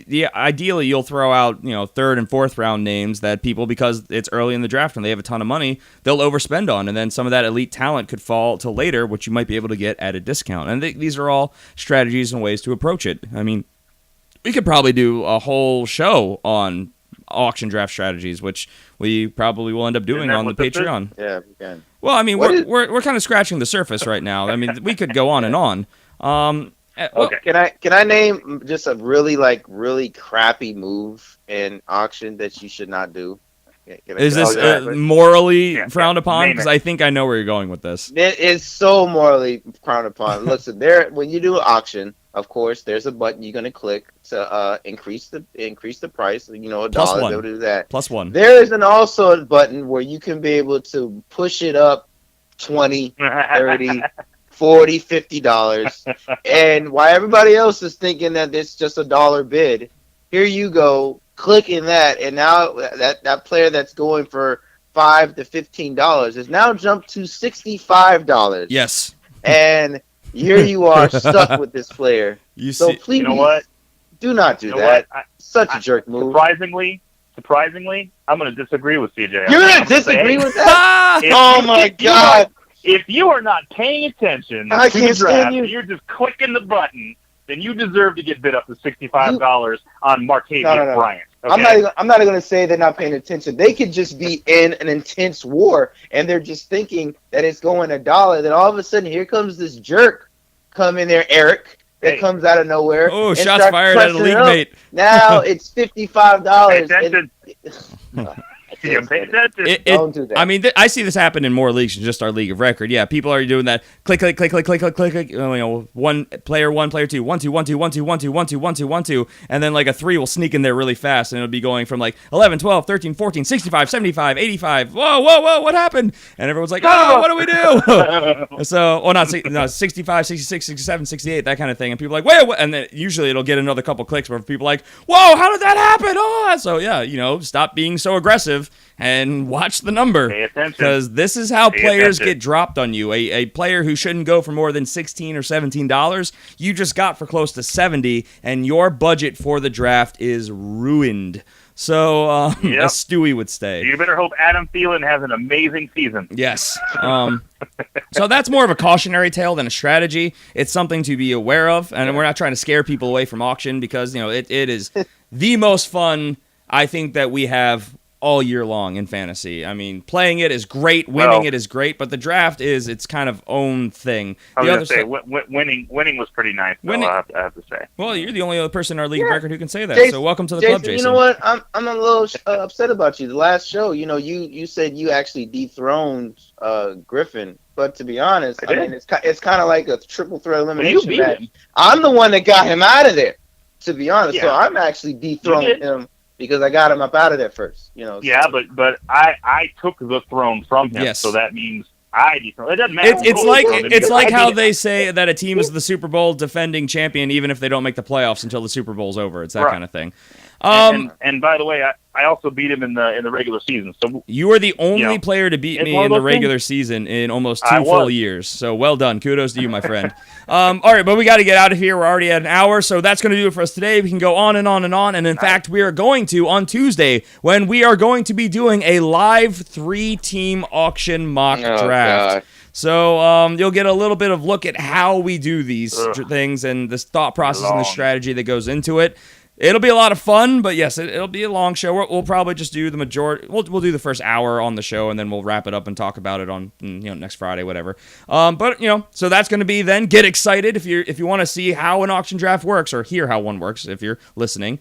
yeah, ideally you'll throw out, third and fourth round names that people, because it's early in the draft and they have a ton of money, they'll overspend on, and then some of that elite talent could fall to later, which you might be able to get at a discount. And these are all strategies and ways to approach it. I mean, we could probably do a whole show on auction draft strategies, which we probably will end up doing on the Patreon. Yeah, we can. Well, I mean, we're kind of scratching the surface right now. I mean, we could go on and on. Okay. Can I name just a really crappy move in auction that you should not do? Is this morally frowned upon? Because I think I know where you're going with this. It is so morally frowned upon. Listen, when you do an auction, of course, there's a button you're going to click to increase the price. $1 Plus one. They'll do that. Plus one. There is also a button where you can be able to push it up $20, $30, $40, $50. And while everybody else is thinking that it's just $1 bid, here you go, clicking that, and now that player that's going for $5 to $15 is now jumped to $65. Yes. And here you are stuck with this player. Please, you know what? Do not do that. Such a jerk move. Surprisingly, I'm going to disagree with CJ. You're going to disagree with that? Oh my God! If you are not paying attention to the draft, you're just clicking the button, then you deserve to get bid up to $65 on Martavius Bryant. Okay? I'm not going to say they're not paying attention. They could just be in an intense war, and they're just thinking that it's going $1. Then all of a sudden, here comes this jerk come in there, Eric, that comes out of nowhere. Oh, shots fired at a league mate. Now it's $55. Don't do that. I mean, I see this happen in more leagues than just our league of record. Yeah, people are doing that. Click. One player, player two, 1 2 1 2 1 2 1 2 1 2 1 2 1 2, and then like a 3 will sneak in there really fast, and it'll be going from like 11, 12, 13, 14, 65, 75, 85. Whoa, what happened? And everyone's like, oh, what do we do? So, not 65, 66, 67, 68, that kind of thing. And people are like, wait, what? And then usually it'll get another couple clicks where people are like, whoa, how did that happen? Oh, so yeah, stop being so aggressive and watch the number, because this is how players get dropped on you. A player who shouldn't go for more than $16 or $17, you just got for close to $70, and your budget for the draft is ruined. So, as Stewie would say, you better hope Adam Thielen has an amazing season. Yes. So that's more of a cautionary tale than a strategy. It's something to be aware of, and we're not trying to scare people away from auction, because it is the most fun I think that we have all year long in fantasy. I mean, playing it is great, winning it is great, but the draft is its kind of own thing. I was going to say, winning was pretty nice, though, I have to say. Well, you're the only other person in our league record who can say that, so welcome to the club, Jason. You know what? I'm a little upset about you. The last show, you said you actually dethroned Griffin, but to be honest, I mean, it's kind of like a triple threat elimination match. I'm the one that got him out of there, to be honest, so I'm actually dethroning him, because I got him up out of there first, Yeah, but I took the throne from him, so that means I dethroned. It doesn't matter. It's like how they say that a team is the Super Bowl defending champion even if they don't make the playoffs until the Super Bowl's over. It's that kind of thing. And by the way, I also beat him in the regular season. So you are the only player to beat me in the regular season in almost 2 full years. So well done. Kudos to you, my friend. All right, but we got to get out of here. We're already at an hour, so that's going to do it for us today. We can go on and on and on. And in fact, we are going to on Tuesday, when we are going to be doing a live 3-team auction mock draft. God. So you'll get a little bit of look at how we do these things and this thought process and the strategy that goes into it. It'll be a lot of fun, but yes, it'll be a long show. We'll probably just do the majority. We'll do the first hour on the show, and then we'll wrap it up and talk about it on next Friday, whatever. But so that's going to be then. Get excited if you want to see how an auction draft works, or hear how one works if you're listening.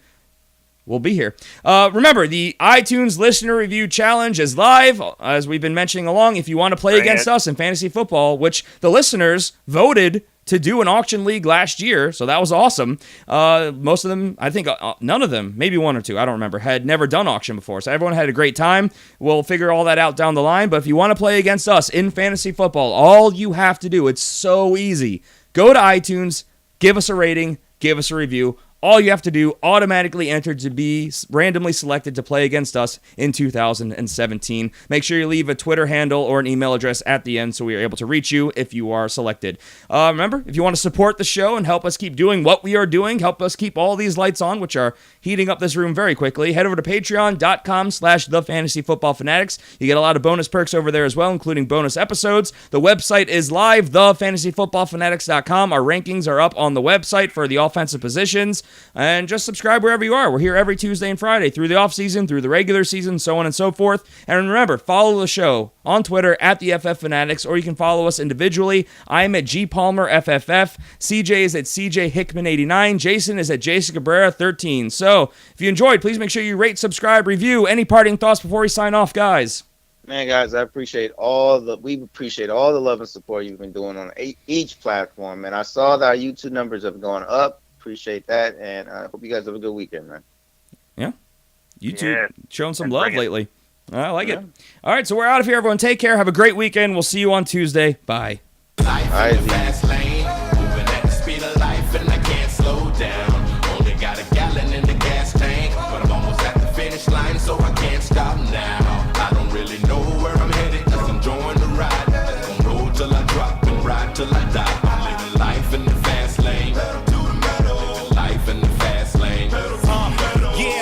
We'll be here. Remember, the iTunes Listener Review Challenge is live, as we've been mentioning along. If you want to play against us in fantasy football, which the listeners voted to do an auction league last year, so that was awesome. Most of them, I think none of them, maybe one or two, I don't remember, had never done auction before. So everyone had a great time. We'll figure all that out down the line. But if you want to play against us in fantasy football, all you have to do, it's so easy. Go to iTunes, give us a rating, give us a review. All you have to do, automatically enter to be randomly selected to play against us in 2017. Make sure you leave a Twitter handle or an email address at the end so we are able to reach you if you are selected. Remember, if you want to support the show and help us keep doing what we are doing, help us keep all these lights on, which are heating up this room very quickly, head over to patreon.com/thefantasyfootballfanatics. You get a lot of bonus perks over there as well, including bonus episodes. The website is live, thefantasyfootballfanatics.com. Our rankings are up on the website for the offensive positions. And just subscribe wherever you are. We're here every Tuesday and Friday through the offseason, through the regular season, so on and so forth. And remember, follow the show on Twitter at the FF Fanatics, or you can follow us individually. I'm at GPalmerFFF. CJ is at CJ Hickman89. Jason is at Jason Cabrera 13. So if you enjoyed, please make sure you rate, subscribe, review. Any parting thoughts before we sign off, guys? Man, guys, we appreciate all the love and support you've been doing on each platform. And I saw that our YouTube numbers have gone up. Appreciate that, and I hope you guys have a good weekend, man. Yeah. YouTube showing some love lately. I like it. Yeah. All right, so we're out of here, everyone. Take care. Have a great weekend. We'll see you on Tuesday. Bye. Bye.